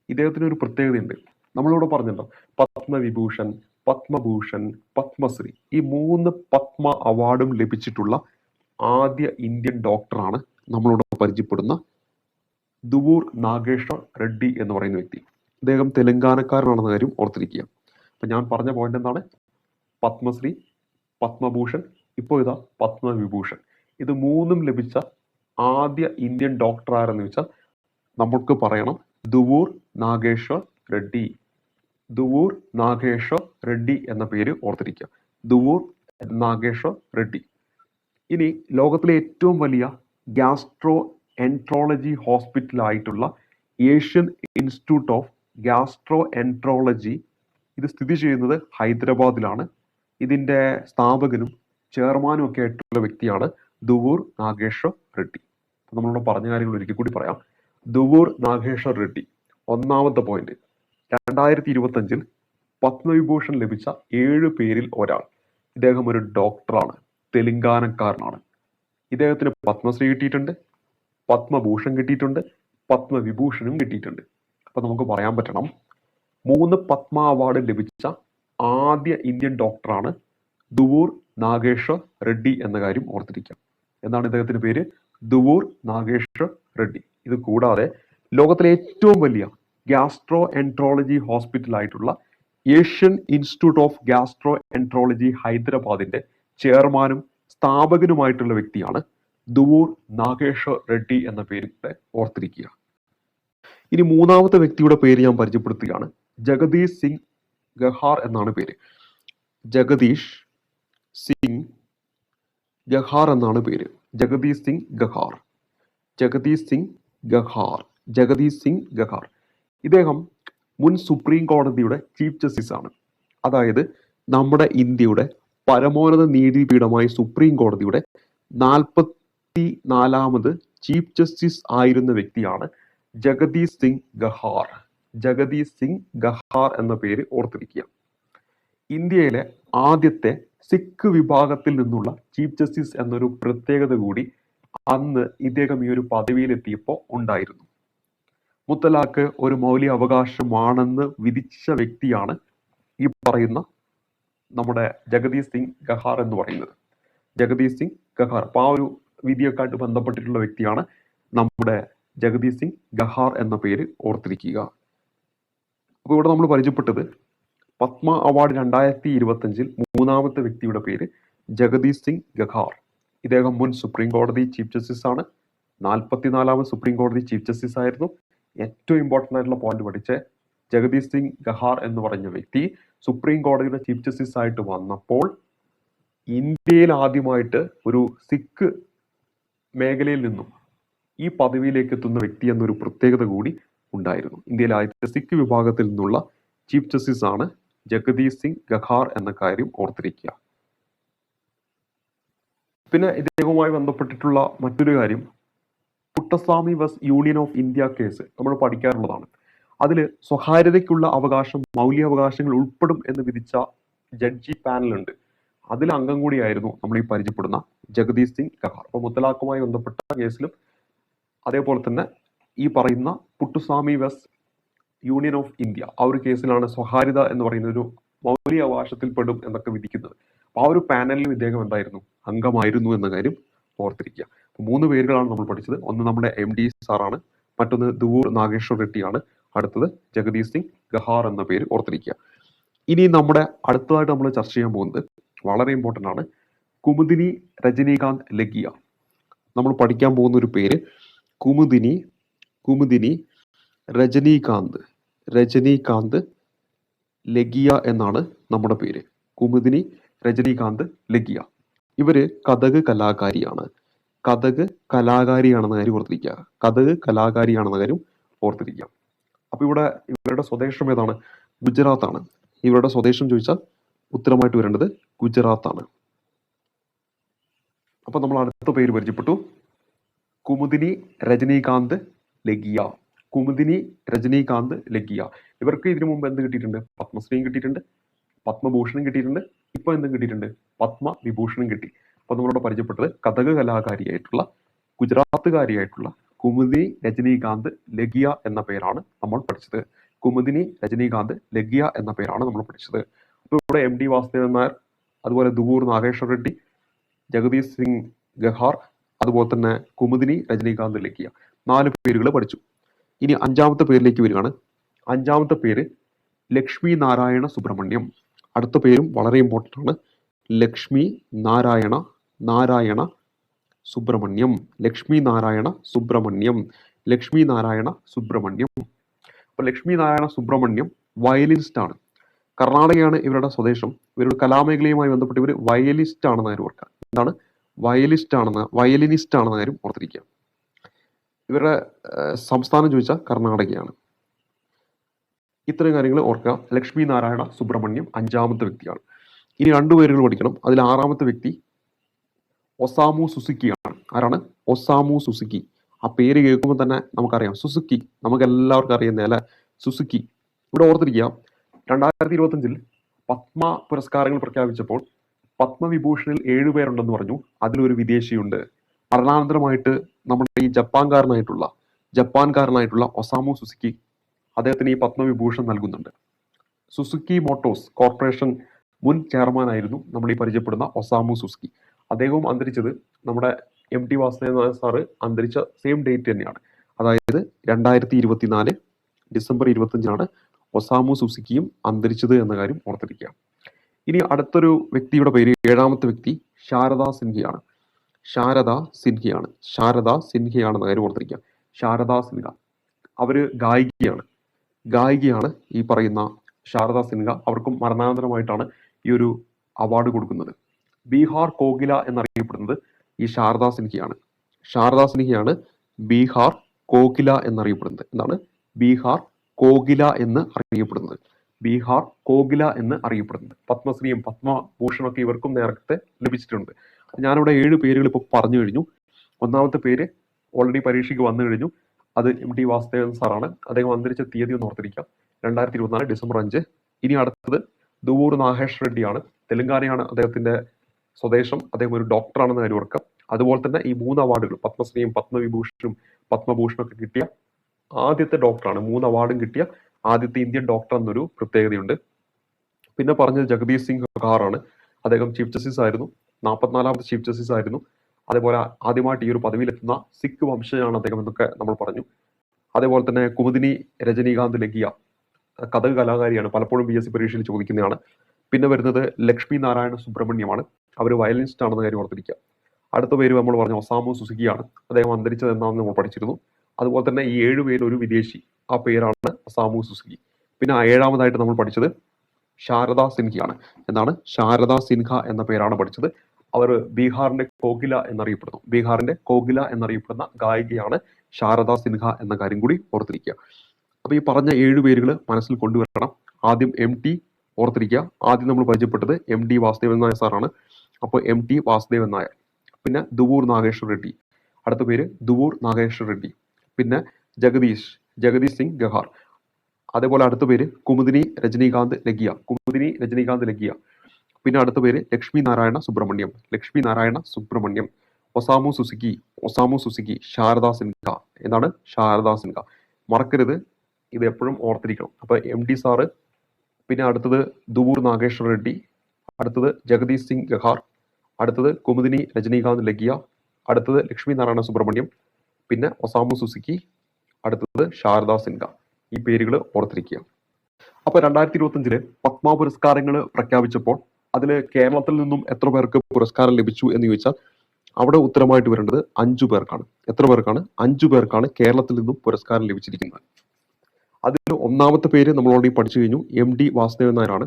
ഇദ്ദേഹത്തിന് ഒരു പ്രത്യേകതയുണ്ട്. നമ്മളിവിടെ പറഞ്ഞല്ലോ പത്മവിഭൂഷൺ, പത്മഭൂഷൺ, പത്മശ്രീ, ഈ 3 പത്മ അവാർഡും ലഭിച്ചിട്ടുള്ള ആദ്യ ഇന്ത്യൻ ഡോക്ടറാണ് നമ്മളിവിടെ പരിചയപ്പെടുന്ന ദുവൂർ നാഗേശ്വർ റെഡ്ഡി എന്ന് പറയുന്ന വ്യക്തി. ഇദ്ദേഹം തെലങ്കാനക്കാരനാണെന്ന കാര്യം ഓർത്തിരിക്കുക. അപ്പൊ ഞാൻ പറഞ്ഞ പോയിന്റ് എന്താണ്? പത്മശ്രീ, പത്മഭൂഷൺ, ഇപ്പോൾ ഇതാ പത്മവിഭൂഷൺ. ഇത് 3ഉം ലഭിച്ച ആദ്യ ഇന്ത്യൻ ഡോക്ടർ ആരെന്ന് വെച്ചാൽ നമുക്ക് പറയണം ദുവൂർ നാഗേശ്വർ റെഡ്ഡി. ദുവൂർ നാഗേശ്വർ റെഡ്ഡി എന്ന പേര് ഓർത്തിരിക്കുക. ദുവൂർ നാഗേശ്വർ റെഡ്ഡി. ഇനി ലോകത്തിലെ ഏറ്റവും വലിയ ഗ്യാസ്ട്രോ എൻട്രോളജി ഹോസ്പിറ്റലായിട്ടുള്ള Asian institute of gastroenterology, ഇത് സ്ഥിതി ചെയ്യുന്നത് ഹൈദരാബാദിലാണ്. ഇതിന്റെ സ്ഥാപകനും ചെയർമാനും ഒക്കെ ആയിട്ടുള്ള വ്യക്തിയാണ് ദുവൂർ നാഗേശ്വർ റെഡ്ഡി. നമ്മളിവിടെ പറഞ്ഞ കാര്യങ്ങൾ ഒരിക്കൽ കൂടി പറയാം. ദുവൂർ നാഗേശ്വർ റെഡ്ഡി. ഒന്നാമത്തെ പോയിന്റ്, 2025 പത്മവിഭൂഷൺ ലഭിച്ച 7 പേരിൽ ഒരാൾ. ഇദ്ദേഹം ഒരു ഡോക്ടറാണ്, തെലങ്കാനക്കാരനാണ്. ഇദ്ദേഹത്തിന് പത്മശ്രീ കിട്ടിയിട്ടുണ്ട്, പത്മഭൂഷൺ കിട്ടിയിട്ടുണ്ട്, പത്മവിഭൂഷണും കിട്ടിയിട്ടുണ്ട്. അപ്പൊ നമുക്ക് പറയാൻ പറ്റണം 3 പത്മ അവാർഡ് ലഭിച്ച ആദ്യ ഇന്ത്യൻ ഡോക്ടറാണ് ദുവൂർ നാഗേശ്വർ റെഡ്ഡി എന്ന കാര്യം ഓർത്തിരിക്കാം. എന്താണ് ഇദ്ദേഹത്തിന്റെ പേര്? ദുവൂർ നാഗേശ്വർ റെഡ്ഡി. ഇത് കൂടാതെ ലോകത്തിലെ ഏറ്റവും വലിയ ഗ്യാസ്ട്രോ എൻട്രോളജി ഹോസ്പിറ്റൽ ആയിട്ടുള്ള Asian institute of gastroenterology ഹൈദരാബാദിന്റെ ചെയർമാനും സ്ഥാപകനുമായിട്ടുള്ള വ്യക്തിയാണ് ദുവൂർ നാഗേശ്വർ റെഡ്ഡി എന്ന പേര് ഓർത്തിരിക്കുക. ഇനി മൂന്നാമത്തെ വ്യക്തിയുടെ പേര് ഞാൻ പരിചയപ്പെടുത്തുകയാണ്. ജഗദീഷ് സിംഗ് ഗഹാർ എന്നാണ് പേര്. ജഗദീഷ് സിംഗ് ഗഹാർ എന്നാണ് പേര്. ജഗദീഷ് സിംഗ് ഗഹാർ. ജഗദീഷ് സിംഗ് ഗഹാർ. ജഗദീഷ് സിംഗ് ഗഹാർ. ഇദ്ദേഹം മുൻ സുപ്രീം കോടതിയുടെ ചീഫ് ജസ്റ്റിസ് ആണ്. അതായത് നമ്മുടെ ഇന്ത്യയുടെ പരമോന്നത നീതിപീഠമായ സുപ്രീം കോടതിയുടെ 44ാമത് ചീഫ് ജസ്റ്റിസ് ആയിരുന്ന വ്യക്തിയാണ് ജഗദീഷ് സിംഗ് ഗഹാർ. ജഗദീഷ് സിംഗ് ഗഹാർ എന്ന പേര് ഓർത്തിരിക്കുക. ഇന്ത്യയിലെ ആദ്യത്തെ സിഖ് വിഭാഗത്തിൽ നിന്നുള്ള ചീഫ് ജസ്റ്റിസ് എന്നൊരു പ്രത്യേകത കൂടി അന്ന് ഇദ്ദേഹം ഈ ഒരു പദവിയിലെത്തിയപ്പോൾ ഉണ്ടായിരുന്നു. മുത്തലാഖ് ഒരു മൗലിക അവകാശമാണെന്ന് വിധിച്ച വ്യക്തിയാണ് ഈ പറയുന്ന നമ്മുടെ ജഗദീഷ് സിംഗ് ഗഹാർ എന്ന് പറയുന്നത്. ജഗദീഷ് സിംഗ് ഗഹാർ. അപ്പൊ ആ ഒരു വിധിയൊക്കെ ആയിട്ട് ബന്ധപ്പെട്ടിട്ടുള്ള വ്യക്തിയാണ് നമ്മുടെ ജഗദീഷ് സിംഗ് ഗഹാർ എന്ന പേര് ഓർത്തിരിക്കുക. അപ്പൊ ഇവിടെ നമ്മൾ പരിചയപ്പെട്ടത് പത്മ അവാർഡ് 2025 മൂന്നാമത്തെ വ്യക്തിയുടെ പേര് ജഗദീഷ് സിംഗ് ഗഹാർ. ഇദ്ദേഹം മുൻ സുപ്രീം കോടതി ചീഫ് ജസ്റ്റിസ് ആണ്. 44ാമത് സുപ്രീം കോടതി ചീഫ് ജസ്റ്റിസ് ആയിരുന്നു. ഏറ്റവും ഇമ്പോർട്ടൻ്റ് ആയിട്ടുള്ള പോയിന്റ് പഠിച്ച് ജഗദീഷ് സിംഗ് ഗഹാർ എന്ന് പറഞ്ഞ വ്യക്തി സുപ്രീം കോടതിയുടെ ചീഫ് ജസ്റ്റിസ് ആയിട്ട് വന്നപ്പോൾ ഇന്ത്യയിൽ ആദ്യമായിട്ട് ഒരു സിഖ് മേഖലയിൽ നിന്നും ഈ പദവിയിലേക്ക് എത്തുന്ന വ്യക്തി എന്നൊരു പ്രത്യേകത കൂടി ഉണ്ടായിരുന്നു. ഇന്ത്യയിലെ ആദ്യത്തെ സിഖ് വിഭാഗത്തിൽ നിന്നുള്ള ചീഫ് ജസ്റ്റിസ് ആണ് ജഗദീഷ് സിംഗ് ഗഹാർ എന്ന കാര്യം ഓർത്തിരിക്കുക. പിന്നെ ഇദ്ദേഹവുമായി ബന്ധപ്പെട്ടിട്ടുള്ള മറ്റൊരു കാര്യം പുട്ടസ്വാമി വസ് യൂണിയൻ ഓഫ് ഇന്ത്യ കേസ് നമ്മൾ പഠിക്കാറുള്ളതാണ്. അതിൽ സ്വകാര്യതയ്ക്കുള്ള അവകാശം, മൗലികാവകാശങ്ങൾ ഉൾപ്പെടും എന്ന് വിധിച്ച ജഡ്ജി പാനലുണ്ട്. അതിൽ അംഗം കൂടിയായിരുന്നു നമ്മൾ ഈ പരിചയപ്പെടുന്ന ജഗദീഷ് സിംഗ് ഗഹാർ. അപ്പോൾ മുത്തലാഖുമായി ബന്ധപ്പെട്ട കേസിലും അതേപോലെ തന്നെ ഈ പറയുന്ന പുട്ടുസ്വാമി വസ് യൂണിയൻ ഓഫ് ഇന്ത്യ ആ ഒരു കേസിലാണ് സ്വകാര്യത എന്ന് പറയുന്ന ഒരു മൗലിക അവകാശത്തിൽപ്പെടും എന്നൊക്കെ വിധിക്കുന്നത്. അപ്പോൾ ആ ഒരു പാനലിലും ഇദ്ദേഹം എന്തായിരുന്നു, അംഗമായിരുന്നു എന്ന കാര്യം ഓർത്തിരിക്കുക. അപ്പോൾ 3 പേരുകളാണ് നമ്മൾ പഠിച്ചത്. ഒന്ന് നമ്മുടെ MD സാറാണ്, മറ്റൊന്ന് ദുവൂർ നാഗേശ്വർ റെഡ്ഡിയാണ്, അടുത്തത് ജഗദീഷ് സിംഗ് ഗഹാർ എന്ന പേര് ഓർത്തിരിക്കുക. ഇനി നമ്മുടെ അടുത്തതായിട്ട് നമ്മൾ ചർച്ച ചെയ്യാൻ പോകുന്നത് വളരെ ഇമ്പോർട്ടൻ്റ് ആണ്. കുമുദിനി രജനീകാന്ത് ലഗിയ. നമ്മൾ പഠിക്കാൻ പോകുന്ന ഒരു പേര് കുമുദിനി രജനീകാന്ത് ലഗിയ എന്നാണ് നമ്മുടെ പേര്. കുമുദിനി രജനീകാന്ത് ലഗിയ. ഇവര് കഥക് കലാകാരിയാണെന്ന കാര്യം ഓർത്തിരിക്കുക. അപ്പൊ ഇവരുടെ സ്വദേശം ഏതാണ്? ഗുജറാത്താണ്. ഇവരുടെ സ്വദേശം ചോദിച്ചാൽ ഉത്തരമായിട്ട് വരേണ്ടത് ഗുജറാത്താണ്. അപ്പൊ നമ്മൾ അടുത്ത പേര് പരിചയപ്പെട്ടു, കുമുദിനി രജനീകാന്ത് ലഗിയ. ഇവർക്ക് ഇതിനു മുമ്പ് എന്ത് കിട്ടിയിട്ടുണ്ട്? പത്മശ്രീയും കിട്ടിയിട്ടുണ്ട്, പത്മഭൂഷണും കിട്ടിയിട്ടുണ്ട്, ഇപ്പൊ എന്തും കിട്ടിയിട്ടുണ്ട്? പത്മവിഭൂഷണും കിട്ടി. അപ്പൊ നമ്മളിവിടെ പരിചയപ്പെട്ടത് കഥക് കലാകാരിയായിട്ടുള്ള ഗുജറാത്തുകാരിയായിട്ടുള്ള കുമുദിനി രജനീകാന്ത് ലഗിയ എന്ന പേരാണ് നമ്മൾ പഠിച്ചത്. കുമുദിനി രജനീകാന്ത് ലഗിയ എന്ന പേരാണ് നമ്മൾ പഠിച്ചത്. അപ്പോൾ ഇവിടെ MD വാസുദേവൻ നായർ, അതുപോലെ ദുവൂർ നാഗേശ്വർ റെഡ്ഡി, ജഗദീഷ് സിംഗ് ഗഹാർ, അതുപോലെ തന്നെ കുമുദിനി രജനീകാന്ത് ലഗിയ, 4 പേരുകൾ പഠിച്ചു. ഇനി 5ാമത്തെ പേരിലേക്ക് വരികയാണ്. 5ാമത്തെ പേര് ലക്ഷ്മി നാരായണ സുബ്രഹ്മണ്യം. അടുത്ത പേരും വളരെ ഇമ്പോർട്ടൻ്റ് ആണ്, ലക്ഷ്മി നാരായണ സുബ്രഹ്മണ്യം. അപ്പൊ ലക്ഷ്മി നാരായണ സുബ്രഹ്മണ്യം വയലിനിസ്റ്റ് ആണ്. കർണാടകയാണ് ഇവരുടെ സ്വദേശം. ഇവരുടെ കലാമേഖലയുമായി ബന്ധപ്പെട്ട് ഇവർ വയലിനിസ്റ്റ് ആണെന്ന കാര്യം ഓർക്കുക. എന്താണ്? വയലിനിസ്റ്റ് ആണെന്ന കാര്യം ഓർത്തിരിക്കുക. ഇവരുടെ സംസ്ഥാനം ചോദിച്ചാൽ കർണാടകയാണ്. ഇത്തരം കാര്യങ്ങൾ ഓർക്കുക. ലക്ഷ്മി നാരായണ സുബ്രഹ്മണ്യം 5ാമത്തെ വ്യക്തിയാണ്. ഇനി 2 പേരുകൾ പഠിക്കണം. അതിൽ 6ാമത്തെ വ്യക്തി ഒസാമു സുസുക്കിയാണ്. ആരാണ്? Osamu Suzuki. ആ പേര് കേൾക്കുമ്പോൾ തന്നെ നമുക്കറിയാം, സുസുക്കി നമുക്ക് എല്ലാവർക്കും അറിയുന്ന അല്ലെ, സുസുക്കി. ഇവിടെ ഓർത്തിരിക്കുക, 2025 പത്മ പുരസ്കാരങ്ങൾ പ്രഖ്യാപിച്ചപ്പോൾ പത്മവിഭൂഷണിൽ 7 പേരുണ്ടെന്ന് പറഞ്ഞു. അതിലൊരു വിദേശിയുണ്ട്. മരണാനന്തരമായിട്ട് നമ്മുടെ ഈ ജപ്പാൻകാരനായിട്ടുള്ള ഒസാമു സുസുക്കി അദ്ദേഹത്തിന് ഈ പത്മവിഭൂഷൺ നൽകുന്നുണ്ട്. സുസുക്കി മോട്ടോഴ്സ് കോർപ്പറേഷൻ മുൻ ചെയർമാൻ ആയിരുന്നു നമ്മൾ ഈ പരിചയപ്പെടുന്ന ഒസാമു സുസുക്കി. അദ്ദേഹവും അന്തരിച്ചത് നമ്മുടെ MD വാസുദേവൻ നായർ സാറ് അന്തരിച്ച സെയിം ഡേറ്റ് തന്നെയാണ്. അതായത് 2024 ഡിസംബർ 25 ഒസാമു സുസുക്കിയും അന്തരിച്ചത് എന്ന കാര്യം ഓർത്തിരിക്കുക. ഇനി അടുത്തൊരു വ്യക്തിയുടെ പേര്, 7ാമത്തെ വ്യക്തി ശാരദാ സിൻഹയാണ്. ശാരദാ സിൻഹയാണെന്ന കാര്യം ഓർത്തിരിക്കുക. ശാരദാ സിൻഹ അവര് ഗായികയാണ് ഈ പറയുന്ന ശാരദാ സിൻഹ. അവർക്കും മരണാനന്തരമായിട്ടാണ് ഈ ഒരു അവാർഡ് കൊടുക്കുന്നത്. ബീഹാർ കോകില എന്നറിയപ്പെടുന്നത് ഈ ശാരദാ സിൻഹയാണ്. ബീഹാർ കോകില എന്നറിയപ്പെടുന്നത്. എന്താണ്? ബീഹാർ കോകില എന്ന് അറിയപ്പെടുന്നത്. പത്മശ്രീയും പത്മഭൂഷണൊക്കെ ഇവർക്കും നേരത്തെ ലഭിച്ചിട്ടുണ്ട്. ഞാനിവിടെ 7 പേരുകൾ ഇപ്പോൾ പറഞ്ഞു കഴിഞ്ഞു. 1ാമത്തെ പേര് ഓൾറെഡി പരീക്ഷയ്ക്ക് വന്നു കഴിഞ്ഞു. അത് MD വാസുദേവൻ സാറാണ്. അദ്ദേഹം അന്തരിച്ച തീയതി ഒന്ന് ഓർത്തിരിക്കാം, 2024 ഡിസംബർ 5. ഇനി അടുത്തത് ദുവൂർ നാഗേശ്വർ റെഡ്ഡിയാണ്. തെലുങ്കാനയാണ് അദ്ദേഹത്തിന്റെ സ്വദേശം. അദ്ദേഹം ഒരു ഡോക്ടറാണെന്ന് കാര്യം ഓർക്കാം. അതുപോലെ തന്നെ ഈ 3 അവാർഡുകൾ പത്മശ്രീയും പത്മവിഭൂഷണും പത്മഭൂഷണും ഒക്കെ കിട്ടിയ ആദ്യത്തെ ഡോക്ടറാണ്. 3 അവാർഡും കിട്ടിയ ആദ്യത്തെ ഇന്ത്യൻ ഡോക്ടർ എന്നൊരു പ്രത്യേകതയുണ്ട്. പിന്നെ പറഞ്ഞത് ജഗദീഷ് സിംഗ് ഖാറാണ്. അദ്ദേഹം ചീഫ് ജസ്റ്റിസ് ആയിരുന്നു, 44ാമത്തെ ചീഫ് ജസ്റ്റിസ് ആയിരുന്നു. അതേപോലെ ആദ്യമായിട്ട് ഈ ഒരു പദവിയിലെത്തുന്ന സിഖ് വംശജനാണ് അദ്ദേഹം എന്നൊക്കെ നമ്മൾ പറഞ്ഞു. അതേപോലെ തന്നെ കുമുദിനി രജനീകാന്ത് ലഗിയ കഥക് കലാകാരിയാണ്, പലപ്പോഴും PSC പരീക്ഷയിൽ ചോദിക്കുന്നതാണ്. പിന്നെ വരുന്നത് ലക്ഷ്മി നാരായണ സുബ്രഹ്മണ്യമാണ്, അവർ വയലിനിസ്റ്റ് ആണെന്ന കാര്യം ഓർത്തിരിക്കുക. അടുത്ത പേര് നമ്മൾ പറഞ്ഞു ഒസാമു സുസുകിയാണ്, അദ്ദേഹം അന്തരിച്ചത് എന്താണെന്ന് നമ്മൾ പഠിച്ചിരുന്നു. അതുപോലെ തന്നെ ഈ 7 പേര് ഒരു വിദേശി, ആ പേരാണ് ഒസാമു സുസുകി. പിന്നെ 7ാമതായിട്ട് നമ്മൾ പഠിച്ചത് ശാരദ സിൻഹയാണ്. എന്താണ്? ശാരദ സിൻഹ എന്ന പേരാണ് പഠിച്ചത്. അവർ ബീഹാറിന്റെ കോകില എന്നറിയപ്പെടുന്നു, ബീഹാറിന്റെ കോകില എന്നറിയപ്പെടുന്ന ഗായികയാണ് ശാരദ സിൻഹ എന്ന കാര്യം കൂടി ഓർത്തിരിക്കുക. അപ്പൊ ഈ പറഞ്ഞ 7 പേരുകൾ മനസ്സിൽ കൊണ്ടുവരണം. ആദ്യം MT ഓർത്തിരിക്കുക. ആദ്യം നമ്മൾ പരിചയപ്പെട്ടത് MD വാസുദേവൻ നായർ സാറാണ്. അപ്പോൾ MT വാസുദേവൻ നായർ. പിന്നെ ദുവൂർ നാഗേശ്വർ റെഡ്ഡി, അടുത്ത പേര് ദുവൂർ നാഗേശ്വർ റെഡ്ഡി. പിന്നെ ജഗദീഷ് സിംഗ് ഗഹാർ. അതേപോലെ അടുത്ത പേര് കുമുദിനി രജനീകാന്ത് ലഗിയ. പിന്നെ അടുത്ത പേര് ലക്ഷ്മി നാരായണ സുബ്രഹ്മണ്യം. Osamu Suzuki. ശാരദ സിൻഹ. എന്താണ്? ശാരദ സിൻഹ. മറക്കരുത്, ഇത് എപ്പോഴും ഓർത്തിരിക്കണം. അപ്പൊ MD സാറ്, പിന്നെ അടുത്തത് ദുവൂർ നാഗേശ്വർ റെഡ്ഡി, അടുത്തത് ജഗദീഷ് സിംഗ് ഗഹാർ, അടുത്തത് കുമുദിനി രജനീകാന്ത് ലഗിയ, അടുത്തത് ലക്ഷ്മി നാരായണ സുബ്രഹ്മണ്യം, പിന്നെ ഒസാമു സുസുക്കി, അടുത്തത് ശാരദ സിൻഹ. ഈ പേരുകൾ ഓർത്തിരിക്കുക. അപ്പൊ 2025 പത്മ പുരസ്കാരങ്ങൾ പ്രഖ്യാപിച്ചപ്പോൾ അതിൽ കേരളത്തിൽ നിന്നും എത്ര പേർക്ക് പുരസ്കാരം ലഭിച്ചു എന്ന് ചോദിച്ചാൽ അവിടെ ഉത്തരമായിട്ട് വരേണ്ടത് 5 പേർക്കാണ്. എത്ര പേർക്കാണ്? 5 പേർക്കാണ് കേരളത്തിൽ നിന്നും പുരസ്കാരം ലഭിച്ചിരിക്കുന്നത്. അതിൽ ഒന്നാമത്തെ പേര് നമ്മൾ ഓൾറെഡി പഠിച്ചു കഴിഞ്ഞു, MD വാസുദേവൻ നായരാണ്.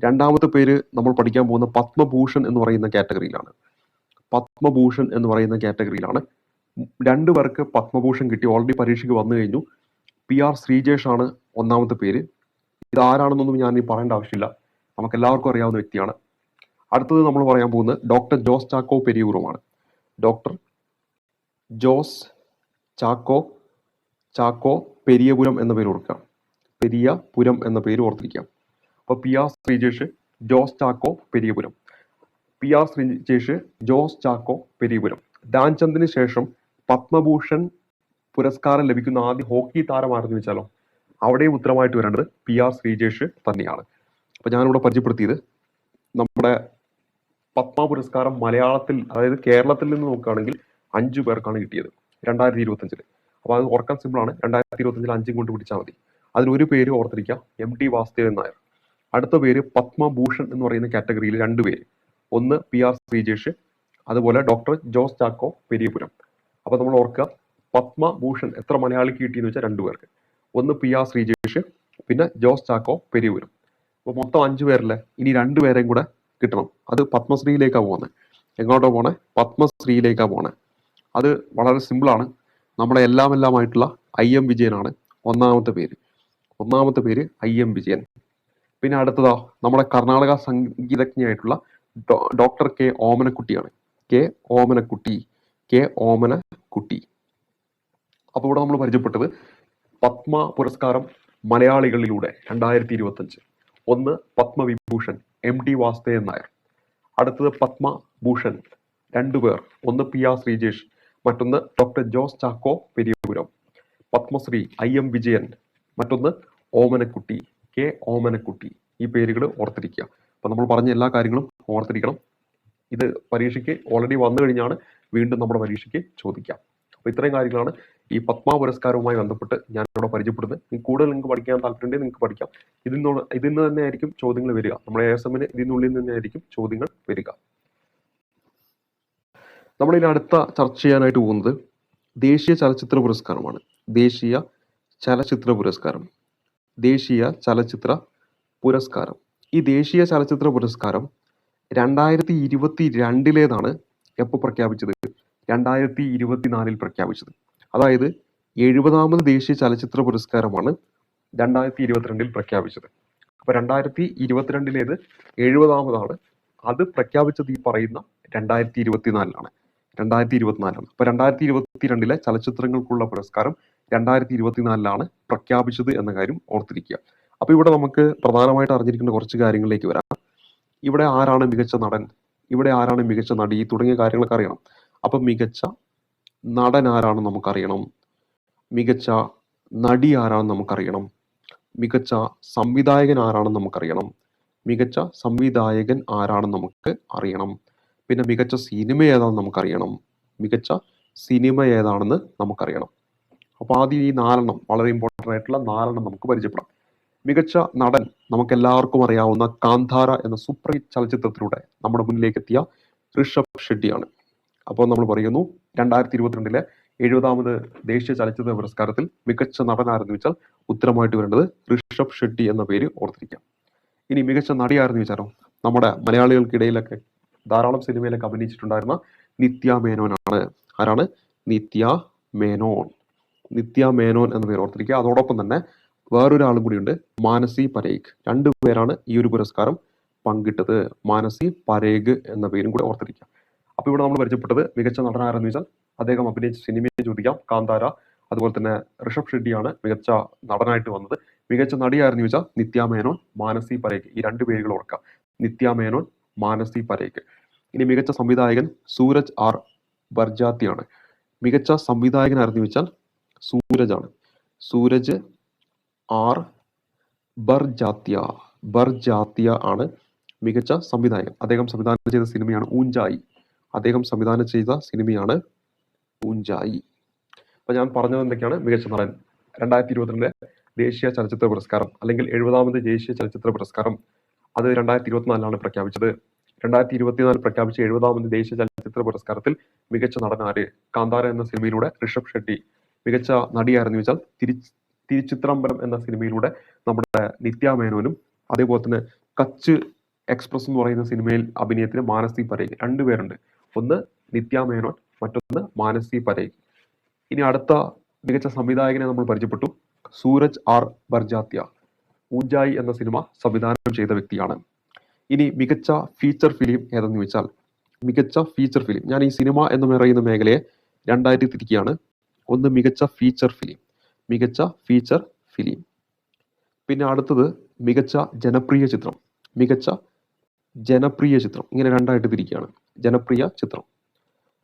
രണ്ടാമത്തെ പേര് നമ്മൾ പഠിക്കാൻ പോകുന്ന പത്മഭൂഷൺ എന്ന് പറയുന്ന കാറ്റഗറിയിലാണ്. 2 പേർക്ക് പത്മഭൂഷൺ കിട്ടി, ഓൾറെഡി പരീക്ഷയ്ക്ക് വന്നു കഴിഞ്ഞു. PR ശ്രീജേഷ് ആണ് ഒന്നാമത്തെ പേര്. ഇത് ആരാണെന്നൊന്നും ഞാൻ ഈ പറയേണ്ട ആവശ്യമില്ല, നമുക്ക് എല്ലാവർക്കും അറിയാവുന്ന വ്യക്തിയാണ്. അടുത്തത് നമ്മൾ പറയാൻ പോകുന്നത് ഡോക്ടർ ജോസ് ചാക്കോ പെരിയൂറുമാണ്. ഡോക്ടർ ജോസ് ചാക്കോ പെരിയപുരം എന്ന പേര് ഓർക്കുക, പെരിയപുരം എന്ന പേര് ഓർത്തിരിക്കാം. അപ്പൊ PR ശ്രീജേഷ്, ജോസ് ചാക്കോ പെരിയപുരം. ധ്യാൻചന്ദിന് ശേഷം പത്മഭൂഷൺ പുരസ്കാരം ലഭിക്കുന്ന ആദ്യ ഹോക്കി താരമാണെന്ന് വെച്ചാലോ അവിടെയും ഉത്തരമായിട്ട് വരേണ്ടത് PR ശ്രീജേഷ് തന്നെയാണ്. അപ്പൊ ഞാനിവിടെ പരിചയപ്പെടുത്തിയത് നമ്മുടെ പത്മ പുരസ്കാരം മലയാളത്തിൽ, അതായത് കേരളത്തിൽ നിന്ന് നോക്കുകയാണെങ്കിൽ 5 പേർക്കാണ് കിട്ടിയത് 2025. അപ്പൊ അത് ഓർക്കാൻ സിമ്പിൾ ആണ്, 2025 5 കൊണ്ട് പിടിച്ചാൽ മതി. അതിലൊരു പേര് ഓർത്തിരിക്കുക, MD വാസുദേവൻ നായർ. അടുത്ത പേര് പത്മഭൂഷൺ എന്ന് പറയുന്ന കാറ്റഗറിയിൽ 2 പേര്, ഒന്ന് PR ശ്രീജേഷ്, അതുപോലെ ഡോക്ടർ ജോസ് ചാക്കോ പെരിയപുരം. അപ്പൊ നമ്മൾ ഓർക്കുക, പത്മഭൂഷൺ എത്ര മലയാളിക്ക് കിട്ടിയെന്ന് വെച്ചാൽ 2 പേർക്ക്, ഒന്ന് PR ശ്രീജേഷ്, പിന്നെ ജോസ് ചാക്കോ പെരിയപുരം. അപ്പൊ മൊത്തം 5 പേരല്ലേ, ഇനി 2 പേരെയും കൂടെ കിട്ടണം. അത് പത്മശ്രീയിലേക്കാണ് പോകുന്നത്. എങ്ങോട്ടാ പോണേ? പത്മശ്രീയിലേക്കാണ് പോണേ. അത് വളരെ സിമ്പിളാണ്, നമ്മുടെ എല്ലാമായിട്ടുള്ള IM വിജയനാണ് ഒന്നാമത്തെ പേര് IM വിജയൻ. പിന്നെ അടുത്തതാ നമ്മുടെ കർണാടക സംഗീതജ്ഞയായിട്ടുള്ള ഡോക്ടർ K ഓമനക്കുട്ടിയാണ്. ഓമനക്കുട്ടി. അപ്പോൾ ഇവിടെ നമ്മൾ പരിചയപ്പെട്ടത് പത്മ പുരസ്കാരം മലയാളികളിലൂടെ 2025. ഒന്ന് പത്മവിഭൂഷൺ MD വാസുദേവൻ നായർ. അടുത്തത് പത്മഭൂഷൺ 2 പേർ, ഒന്ന് PR ശ്രീജേഷ്, മറ്റൊന്ന് ഡോക്ടർ ജോസ് ചാക്കോ പെരിയപുരം. പത്മശ്രീ IM വിജയൻ, മറ്റൊന്ന് ഓമനക്കുട്ടി K ഓമനക്കുട്ടി. ഈ പേരുകൾ ഓർത്തിരിക്കുക. അപ്പൊ നമ്മൾ പറഞ്ഞ എല്ലാ കാര്യങ്ങളും ഓർത്തിരിക്കണം. ഇത് പരീക്ഷയ്ക്ക് ഓൾറെഡി വന്നു കഴിഞ്ഞാണ് വീണ്ടും നമ്മുടെ പരീക്ഷയ്ക്ക് ചോദിക്കാം. അപ്പൊ ഇത്രയും കാര്യങ്ങളാണ് ഈ പത്മ പുരസ്കാരവുമായി ബന്ധപ്പെട്ട് ഞാൻ ഇവിടെ പരിചയപ്പെടുന്നത്. കൂടുതൽ നിങ്ങൾക്ക് പഠിക്കാൻ താല്പര്യമുണ്ടെങ്കിൽ നിങ്ങൾക്ക് പഠിക്കാം. ഇതിന്ന് തന്നെ ആയിരിക്കും ചോദ്യങ്ങൾ വരിക. നമ്മുടെ ASMന് ഇതിനുള്ളിൽ തന്നെ ആയിരിക്കും ചോദ്യങ്ങൾ വരിക. നമ്മളിനി അടുത്ത ചർച്ച ചെയ്യാനായിട്ട് പോകുന്നത് ദേശീയ ചലച്ചിത്ര പുരസ്കാരമാണ്. ദേശീയ ചലച്ചിത്ര പുരസ്കാരം. ഈ ദേശീയ ചലച്ചിത്ര പുരസ്കാരം 2022 എപ്പോൾ പ്രഖ്യാപിച്ചത്? 2024 പ്രഖ്യാപിച്ചത്. അതായത് 70ാമത് ദേശീയ ചലച്ചിത്ര പുരസ്കാരമാണ് 2022 പ്രഖ്യാപിച്ചത്. അപ്പൊ 2022 70ാമതാണ്. അത് പ്രഖ്യാപിച്ചത് ഈ പറയുന്ന 2024 അപ്പൊ 2022 ചലച്ചിത്രങ്ങൾക്കുള്ള പുരസ്കാരം 2024 പ്രഖ്യാപിച്ചത് എന്ന കാര്യം ഓർത്തിരിക്കുക. അപ്പൊ ഇവിടെ നമുക്ക് പ്രധാനമായിട്ട് അറിഞ്ഞിരിക്കുന്ന കുറച്ച് കാര്യങ്ങളിലേക്ക് വരാം. ഇവിടെ ആരാണ് മികച്ച നടൻ, ഇവിടെ ആരാണ് മികച്ച നടി തുടങ്ങിയ കാര്യങ്ങളൊക്കെ അറിയണം. അപ്പം മികച്ച നടൻ ആരാണെന്ന് നമുക്കറിയണം, മികച്ച നടി ആരാണെന്ന് നമുക്കറിയണം, മികച്ച സംവിധായകൻ ആരാണെന്ന് നമുക്കറിയണം, മികച്ച സംവിധായകൻ ആരാണെന്ന് നമുക്ക് അറിയണം, പിന്നെ മികച്ച സിനിമ ഏതാണെന്ന് നമുക്കറിയണം, മികച്ച സിനിമ ഏതാണെന്ന് നമുക്കറിയണം. അപ്പോൾ ആദ്യം ഈ 4 വളരെ ഇമ്പോർട്ടൻ്റ് ആയിട്ടുള്ള 4 നമുക്ക് പരിചയപ്പെടാം. മികച്ച നടൻ നമുക്കെല്ലാവർക്കും അറിയാവുന്ന കാന്താര എന്ന സൂപ്പർ ഹിറ്റ് ചലച്ചിത്രത്തിലൂടെ നമ്മുടെ മുന്നിലേക്ക് എത്തിയ ഋഷഭ് ഷെട്ടിയാണ്. അപ്പോൾ നമ്മൾ പറയുന്നു 2022 70ാമത് ദേശീയ ചലച്ചിത്ര പുരസ്കാരത്തിൽ മികച്ച നടൻ ആരെന്ന് വെച്ചാൽ ഉത്തരമായിട്ട് വരേണ്ടത് ഋഷഭ് ഷെട്ടി എന്ന പേര് ഓർത്തിരിക്കാം. ഇനി മികച്ച നടി ആരെന്ന് വെച്ചാലോ, നമ്മുടെ മലയാളികൾക്കിടയിലൊക്കെ ധാരാളം സിനിമയിലൊക്കെ അഭിനയിച്ചിട്ടുണ്ടായിരുന്ന നിത്യ മേനോനാണ്. ആരാണ്? നിത്യ മേനോൻ. നിത്യ മേനോൻ എന്ന പേര് ഓർത്തിരിക്കുക. അതോടൊപ്പം തന്നെ വേറൊരാളും കൂടിയുണ്ട്, മാനസി പരേഖ്. 2 പേരാണ് ഈ ഒരു പുരസ്കാരം പങ്കിട്ടത്. മാനസി പരേഖ് എന്ന പേരും കൂടെ ഓർത്തിരിക്കുക. അപ്പോൾ ഇവിടെ നമ്മൾ പരിചയപ്പെട്ടത് മികച്ച നടനാരെന്ന് വെച്ചാൽ അദ്ദേഹം അഭിനയിച്ച സിനിമയെ ചോദിക്കാം, കാന്താര. അതുപോലെ തന്നെ ഋഷഭ് ഷെട്ടിയാണ് മികച്ച നടനായിട്ട് വന്നത്. മികച്ച നടിയായിരുന്നു ചോദിച്ചാൽ നിത്യ മേനോൻ, മാനസി പരേഖ്. ഈ 2 പേരുകൾ ഓർക്കാം, നിത്യ മേനോൻ, മാനസി പരേഖ്. ഇനി മികച്ച സംവിധായകൻ സൂരജ് ആർ ബർജാത്തിയാണ്. മികച്ച സംവിധായകനായിരുന്നു ചോദിച്ചാൽ സൂരജാണ്. സൂരജ് ആർ ബർജാത്യ ആണ് മികച്ച സംവിധായകൻ. അദ്ദേഹം സംവിധാനം ചെയ്ത സിനിമയാണ് ഊഞ്ചായി. അപ്പൊ ഞാൻ പറഞ്ഞത് എന്തൊക്കെയാണ്? മികച്ച നടൻ 2022 ദേശീയ ചലച്ചിത്ര പുരസ്കാരം അല്ലെങ്കിൽ 70ാമത് ദേശീയ ചലച്ചിത്ര പുരസ്കാരം അത് 2024 പ്രഖ്യാപിച്ചത്. 2024 പ്രഖ്യാപിച്ച 70ാമത് ദേശീയ ചലച്ചിത്ര പുരസ്കാരത്തിൽ മികച്ച നടൻ ആര്? കാന്താര എന്ന സിനിമയിലൂടെ ഋഷഭ് ഷെട്ടി. മികച്ച നടിയായിരുന്നു വെച്ചാൽ തിരുച്ചിത്രമ്പലം എന്ന സിനിമയിലൂടെ നമ്മുടെ നിത്യ മേനോനും, അതേപോലെ തന്നെ കച്ച് എക്സ്പ്രസ് എന്ന് പറയുന്ന സിനിമയിൽ അഭിനയത്തിന് മാനസി പരേഖ്. 2 പേരുണ്ട്, ഒന്ന് നിത്യ മേനോൻ, മറ്റൊന്ന് മാനസി പരേഖ്. ഇനി അടുത്ത മികച്ച സംവിധായകനെ നമ്മൾ പരിചയപ്പെട്ടു, സൂരജ് ആർ ബർജാത്യ. ഊഞ്ചായി എന്ന സിനിമ സംവിധാനം ചെയ്ത വ്യക്തിയാണ്. ഇനി മികച്ച ഫീച്ചർ ഫിലിം ഏതെന്ന് ചോദിച്ചാൽ, മികച്ച ഫീച്ചർ ഫിലിം, ഞാൻ ഈ സിനിമ എന്ന് പറയുന്ന മേഖലയെ 2 തിരിക്കുകയാണ്. ഒന്ന് മികച്ച ഫീച്ചർ ഫിലിം, പിന്നെ അടുത്തത് മികച്ച ജനപ്രിയ ചിത്രം, ഇങ്ങനെ 2 തിരിക്കുകയാണ്.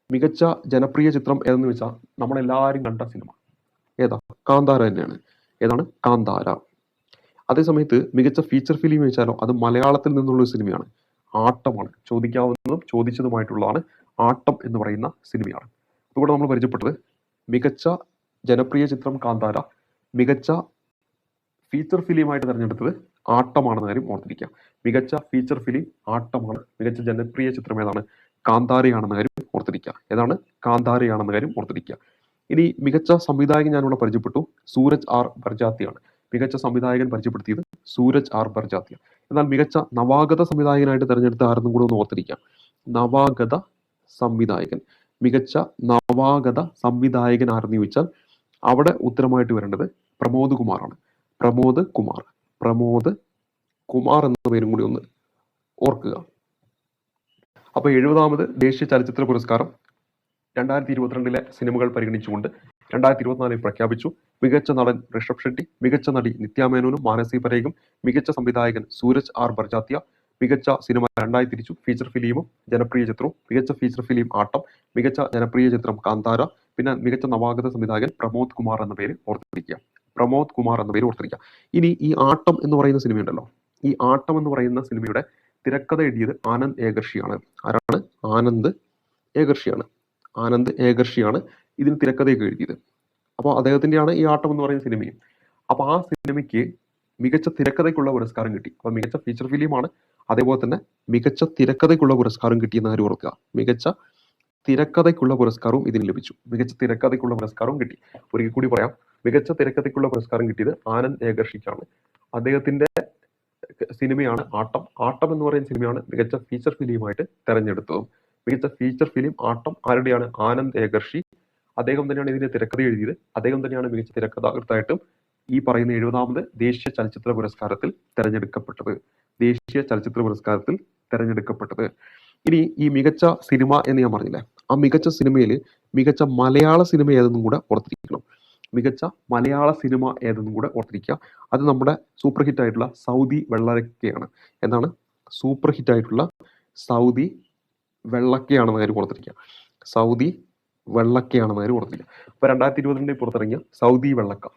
മികച്ച ജനപ്രിയ ചിത്രം ഏതെന്ന് വെച്ചാൽ നമ്മളെല്ലാവരും കണ്ട സിനിമ ഏതാ? കാന്താര തന്നെയാണ്. ഏതാണ്? കാന്താര. അതേസമയത്ത് മികച്ച ഫീച്ചർ ഫിലിം വെച്ചാലോ അത് മലയാളത്തിൽ നിന്നുള്ള ഒരു സിനിമയാണ്, ആട്ടമാണ്. ചോദിക്കാവുന്നതും ചോദിച്ചതുമായിട്ടുള്ളതാണ് ആട്ടം എന്ന് പറയുന്ന സിനിമയാണ്. അതുകൊണ്ട് നമ്മൾ പരിചയപ്പെട്ടത് മികച്ച ജനപ്രിയ ചിത്രം കാന്താര, മികച്ച ഫീച്ചർ ഫിലിമായിട്ട് തിരഞ്ഞെടുത്തത് ആട്ടമാണെന്ന കാര്യം ഓർത്തിരിക്കുക. മികച്ച ഫീച്ചർ ഫിലിം ആട്ടമാണ്, മികച്ച ജനപ്രിയ ചിത്രം ഏതാണ്? കാന്താരയാണെന്ന കാര്യം ഓർത്തിരിക്കുക. ഇനി മികച്ച സംവിധായകൻ ഞാനിവിടെ പരിചയപ്പെട്ടു, സൂരജ് ആർ ബർജാത്തിയാണ്. മികച്ച സംവിധായകൻ പരിചയപ്പെടുത്തിയത് സൂരജ് ആർ ബർജാത്തിയ. എന്നാൽ മികച്ച നവാഗത സംവിധായകനായിട്ട് തിരഞ്ഞെടുത്ത ആരെന്നും കൂടെ ഒന്ന് ഓർത്തിരിക്കാം, നവാഗത സംവിധായകൻ. മികച്ച നവാഗത സംവിധായകൻ ആരെന്ന് ചോദിച്ചാൽ അവിടെ ഉത്തരമായിട്ട് വരേണ്ടത് പ്രമോദ് കുമാറാണ്. പ്രമോദ് കുമാർ എന്ന പേരും കൂടി ഒന്ന് ഓർക്കുക. അപ്പൊ 70ാമത് ദേശീയ ചലച്ചിത്ര പുരസ്കാരം 2022 സിനിമകൾ പരിഗണിച്ചുകൊണ്ട് 2024 പ്രഖ്യാപിച്ചു. മികച്ച നടൻ ഋഷഭ് ഷെട്ടി, മികച്ച നടി നിത്യ മേനോനും മാനസി പരേഖും, മികച്ച സംവിധായകൻ സൂരജ് ആർ ബർജാത്യ, മികച്ച സിനിമ 2 തിരിച്ചു, ഫീച്ചർ ഫിലിമും ജനപ്രിയ ചിത്രവും. മികച്ച ഫീച്ചർ ഫിലിം ആട്ടം, മികച്ച ജനപ്രിയ ചിത്രം കാന്താര, പിന്നെ മികച്ച നവാഗത സംവിധായകൻ പ്രമോദ് കുമാർ എന്ന പേര് ഓർത്തിരിക്കുക. ഇനി ഈ ആട്ടം എന്ന് പറയുന്ന സിനിമ ഉണ്ടല്ലോ, ഈ ആട്ടം എന്ന് പറയുന്ന സിനിമയുടെ തിരക്കഥ എഴുതിയത് ആനന്ദ് ഏകർഷിയാണ്. ആരാണ്? ആനന്ദ് ഏകർഷിയാണ് ഇതിന് തിരക്കഥയൊക്കെ എഴുതിയത്. അപ്പോൾ അദ്ദേഹത്തിന്റെയാണ് ഈ ആട്ടം എന്ന് പറയുന്ന സിനിമയും. അപ്പൊ ആ സിനിമയ്ക്ക് മികച്ച തിരക്കഥയ്ക്കുള്ള പുരസ്കാരം കിട്ടി. അപ്പൊ മികച്ച ഫീച്ചർ ഫിലിമാണ്, അതേപോലെ തന്നെ മികച്ച തിരക്കഥയ്ക്കുള്ള പുരസ്കാരം കിട്ടിയെന്ന് കാര്യം ഓർക്കുക. മികച്ച തിരക്കഥയ്ക്കുള്ള പുരസ്കാരവും ഇതിന് ലഭിച്ചു. കിട്ടി. ഒരിക്കൽ കൂടി പറയാം, മികച്ച തിരക്കഥയ്ക്കുള്ള പുരസ്കാരം കിട്ടിയത് ആനന്ദ് ഏകർഷിക്കാണ്. അദ്ദേഹത്തിന്റെ സിനിമയാണ് ആട്ടം. ആട്ടം എന്ന് പറയുന്ന സിനിമയാണ് മികച്ച ഫീച്ചർ ഫിലിമായിട്ട് തെരഞ്ഞെടുത്തതും. മികച്ച ഫീച്ചർ ഫിലിം ആട്ടം ആരുടെയാണ്? ആനന്ദ് ഏകർഷി. അദ്ദേഹം തന്നെയാണ് ഇതിന്റെ തിരക്കഥ എഴുതിയത്. അദ്ദേഹം തന്നെയാണ് മികച്ച തിരക്കഥാകൃത്തായിട്ടും ഈ പറയുന്ന 70ാമത് ദേശീയ ചലച്ചിത്ര പുരസ്കാരത്തിൽ തെരഞ്ഞെടുക്കപ്പെട്ടത്. ഇനി ഈ മികച്ച സിനിമ എന്ന് ഞാൻ പറഞ്ഞില്ലേ, ആ മികച്ച സിനിമയിൽ മികച്ച മലയാള സിനിമ ഏതെന്നും കൂടെ ഓർത്തിരിക്കണം. അത് നമ്മുടെ സൂപ്പർ ഹിറ്റ് ആയിട്ടുള്ള സൗദി വെള്ളക്കയാണ്. എന്താണ്? സൂപ്പർ ഹിറ്റ് ആയിട്ടുള്ള സൗദി വെള്ളക്കയാണെന്ന കാര്യം ഓർത്തിരിക്കുക. സൗദി വെള്ളക്കയാണെന്ന് കാര്യം ഓർത്തിരിക്കുക. അപ്പോൾ 2022 പുറത്തിറങ്ങിയ സൗദി വെള്ളക്ക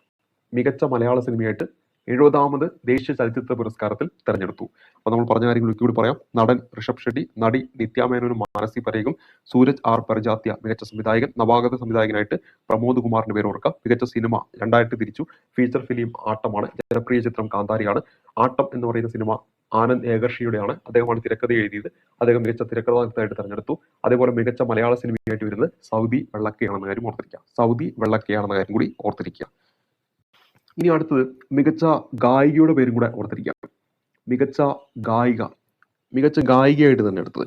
മികച്ച മലയാള സിനിമയായിട്ട് 70ാമത് ദേശീയ ചലച്ചിത്ര പുരസ്കാരത്തിൽ തെരഞ്ഞെടുത്തു. അപ്പോൾ നമ്മൾ പറഞ്ഞ കാര്യങ്ങൾ കൂടി പറയാം. നടൻ ഋഷഭ് ഷെട്ടി, നടി നിത്യ മേനോനും മാനസി പരേഖും, സൂരജ് ആർ പരിജാത്യ മികച്ച സംവിധായകൻ, നവാഗത സംവിധായകനായിട്ട് പ്രമോദ് കുമാറിന്റെ പേര് ഓർക്കുക. മികച്ച സിനിമ രണ്ടായിട്ട് തിരിച്ചു. ഫീച്ചർ ഫിലിം ആട്ടമാണ്. ജനപ്രിയ ചിത്രം കാന്താരിയാണ്. ആട്ടം എന്ന് പറയുന്ന സിനിമ ആനന്ദ് ഏകർഷിയുടെയാണ്. അദ്ദേഹമാണ് തിരക്കഥ എഴുതിയത്. അദ്ദേഹം മികച്ച തിരക്കഥാകൃത്തായിട്ട് തെരഞ്ഞെടുത്തു. അതേപോലെ മികച്ച മലയാള സിനിമയായിട്ട് വരുന്നത് സൗദി വെള്ളക്കയാണെന്ന കാര്യം ഓർത്തിരിക്കുക. സൗദി വെള്ളക്കയാണെന്ന കാര്യം കൂടി ഓർത്തിരിക്കുക. ഇനി അടുത്തത് മികച്ച ഗായികയുടെ പേരും കൂടെ ഓർത്തിരിക്കുക. മികച്ച ഗായിക, മികച്ച ഗായികയായിട്ട് തന്നെ എടുത്തത്.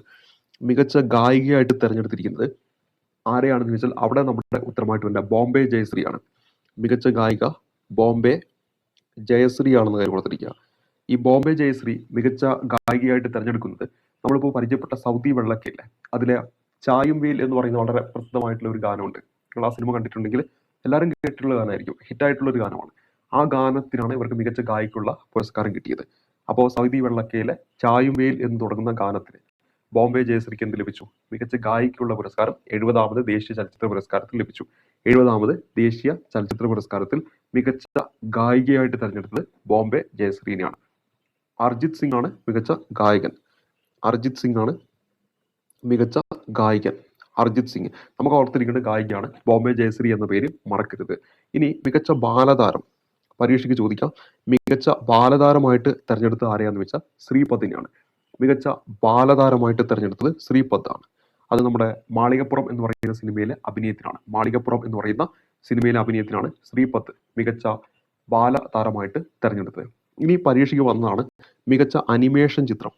മികച്ച ഗായികയായിട്ട് തെരഞ്ഞെടുത്തിരിക്കുന്നത് ആരെയാണെന്ന് ചോദിച്ചാൽ അവിടെ നമ്മുടെ ഉത്തരമായിട്ട് വരില്ല, ബോംബെ ജയശ്രീ ആണ്. മികച്ച ഗായിക ബോംബെ ജയശ്രീ ആണെന്ന കാര്യം ഓർത്തിരിക്കുക. ഈ ബോംബെ ജയശ്രീ മികച്ച ഗായികയായിട്ട് തെരഞ്ഞെടുക്കുന്നത് നമ്മളിപ്പോൾ പരിചയപ്പെട്ട സൗദി വെള്ളക്കയില്ലേ, അതിലെ ചായും വെയിൽ എന്ന് പറയുന്ന വളരെ പ്രസിദ്ധമായിട്ടുള്ള ഒരു ഗാനമുണ്ട്. നിങ്ങൾ ആ സിനിമ കണ്ടിട്ടുണ്ടെങ്കിൽ എല്ലാവരും കേട്ടിട്ടുള്ള ഗാനമായിരിക്കും, ഹിറ്റായിട്ടുള്ള ഒരു ഗാനമാണ്. ആ ഗാനത്തിനാണ് ഇവർക്ക് മികച്ച ഗായിക്കുള്ള പുരസ്കാരം കിട്ടിയത്. അപ്പോൾ സൗദി വെള്ളക്കയിലെ ചായും വെയിൽ എന്ന് തുടങ്ങുന്ന ഗാനത്തിന് ബോംബെ ജയശ്രീക്ക് എന്ത് ലഭിച്ചു? മികച്ച ഗായിക്കുള്ള പുരസ്കാരം 70ാമത് ദേശീയ ചലച്ചിത്ര പുരസ്കാരത്തിൽ ലഭിച്ചു. 70ാമത് ദേശീയ ചലച്ചിത്ര പുരസ്കാരത്തിൽ മികച്ച ഗായികയായിട്ട് തെരഞ്ഞെടുത്തത് ബോംബെ ജയശ്രീനെയാണ്. അർജിത് സിംഗ് ആണ് മികച്ച ഗായകൻ. അർജിത് സിംഗ് ആണ് മികച്ച ഗായകൻ. അർജിത് സിംഗ് നമുക്ക് ഓർത്തിരിക്കേണ്ട ഗായികയാണ്. ബോംബെ ജയശ്രീ എന്ന പേര് മറക്കരുത്. ഇനി മികച്ച ബാലതാരം പരീക്ഷയ്ക്ക് ചോദിക്കാം. മികച്ച ബാലതാരമായിട്ട് തെരഞ്ഞെടുത്തത് ആരെയാന്ന് വെച്ചാൽ ശ്രീപദിനെയാണ്. മികച്ച ബാലതാരമായിട്ട് തെരഞ്ഞെടുത്തത് ശ്രീപദ് ആണ്. അത് നമ്മുടെ മാളികപ്പുറം എന്ന് പറയുന്ന സിനിമയിലെ അഭിനയത്തിനാണ്. മാളികപ്പുറം എന്ന് പറയുന്ന സിനിമയിലെ അഭിനയത്തിനാണ് ശ്രീപദ് മികച്ച ബാലതാരമായിട്ട് തെരഞ്ഞെടുത്തത്. ഇനി പരീക്ഷയ്ക്ക് വന്നതാണ് മികച്ച അനിമേഷൻ ചിത്രം.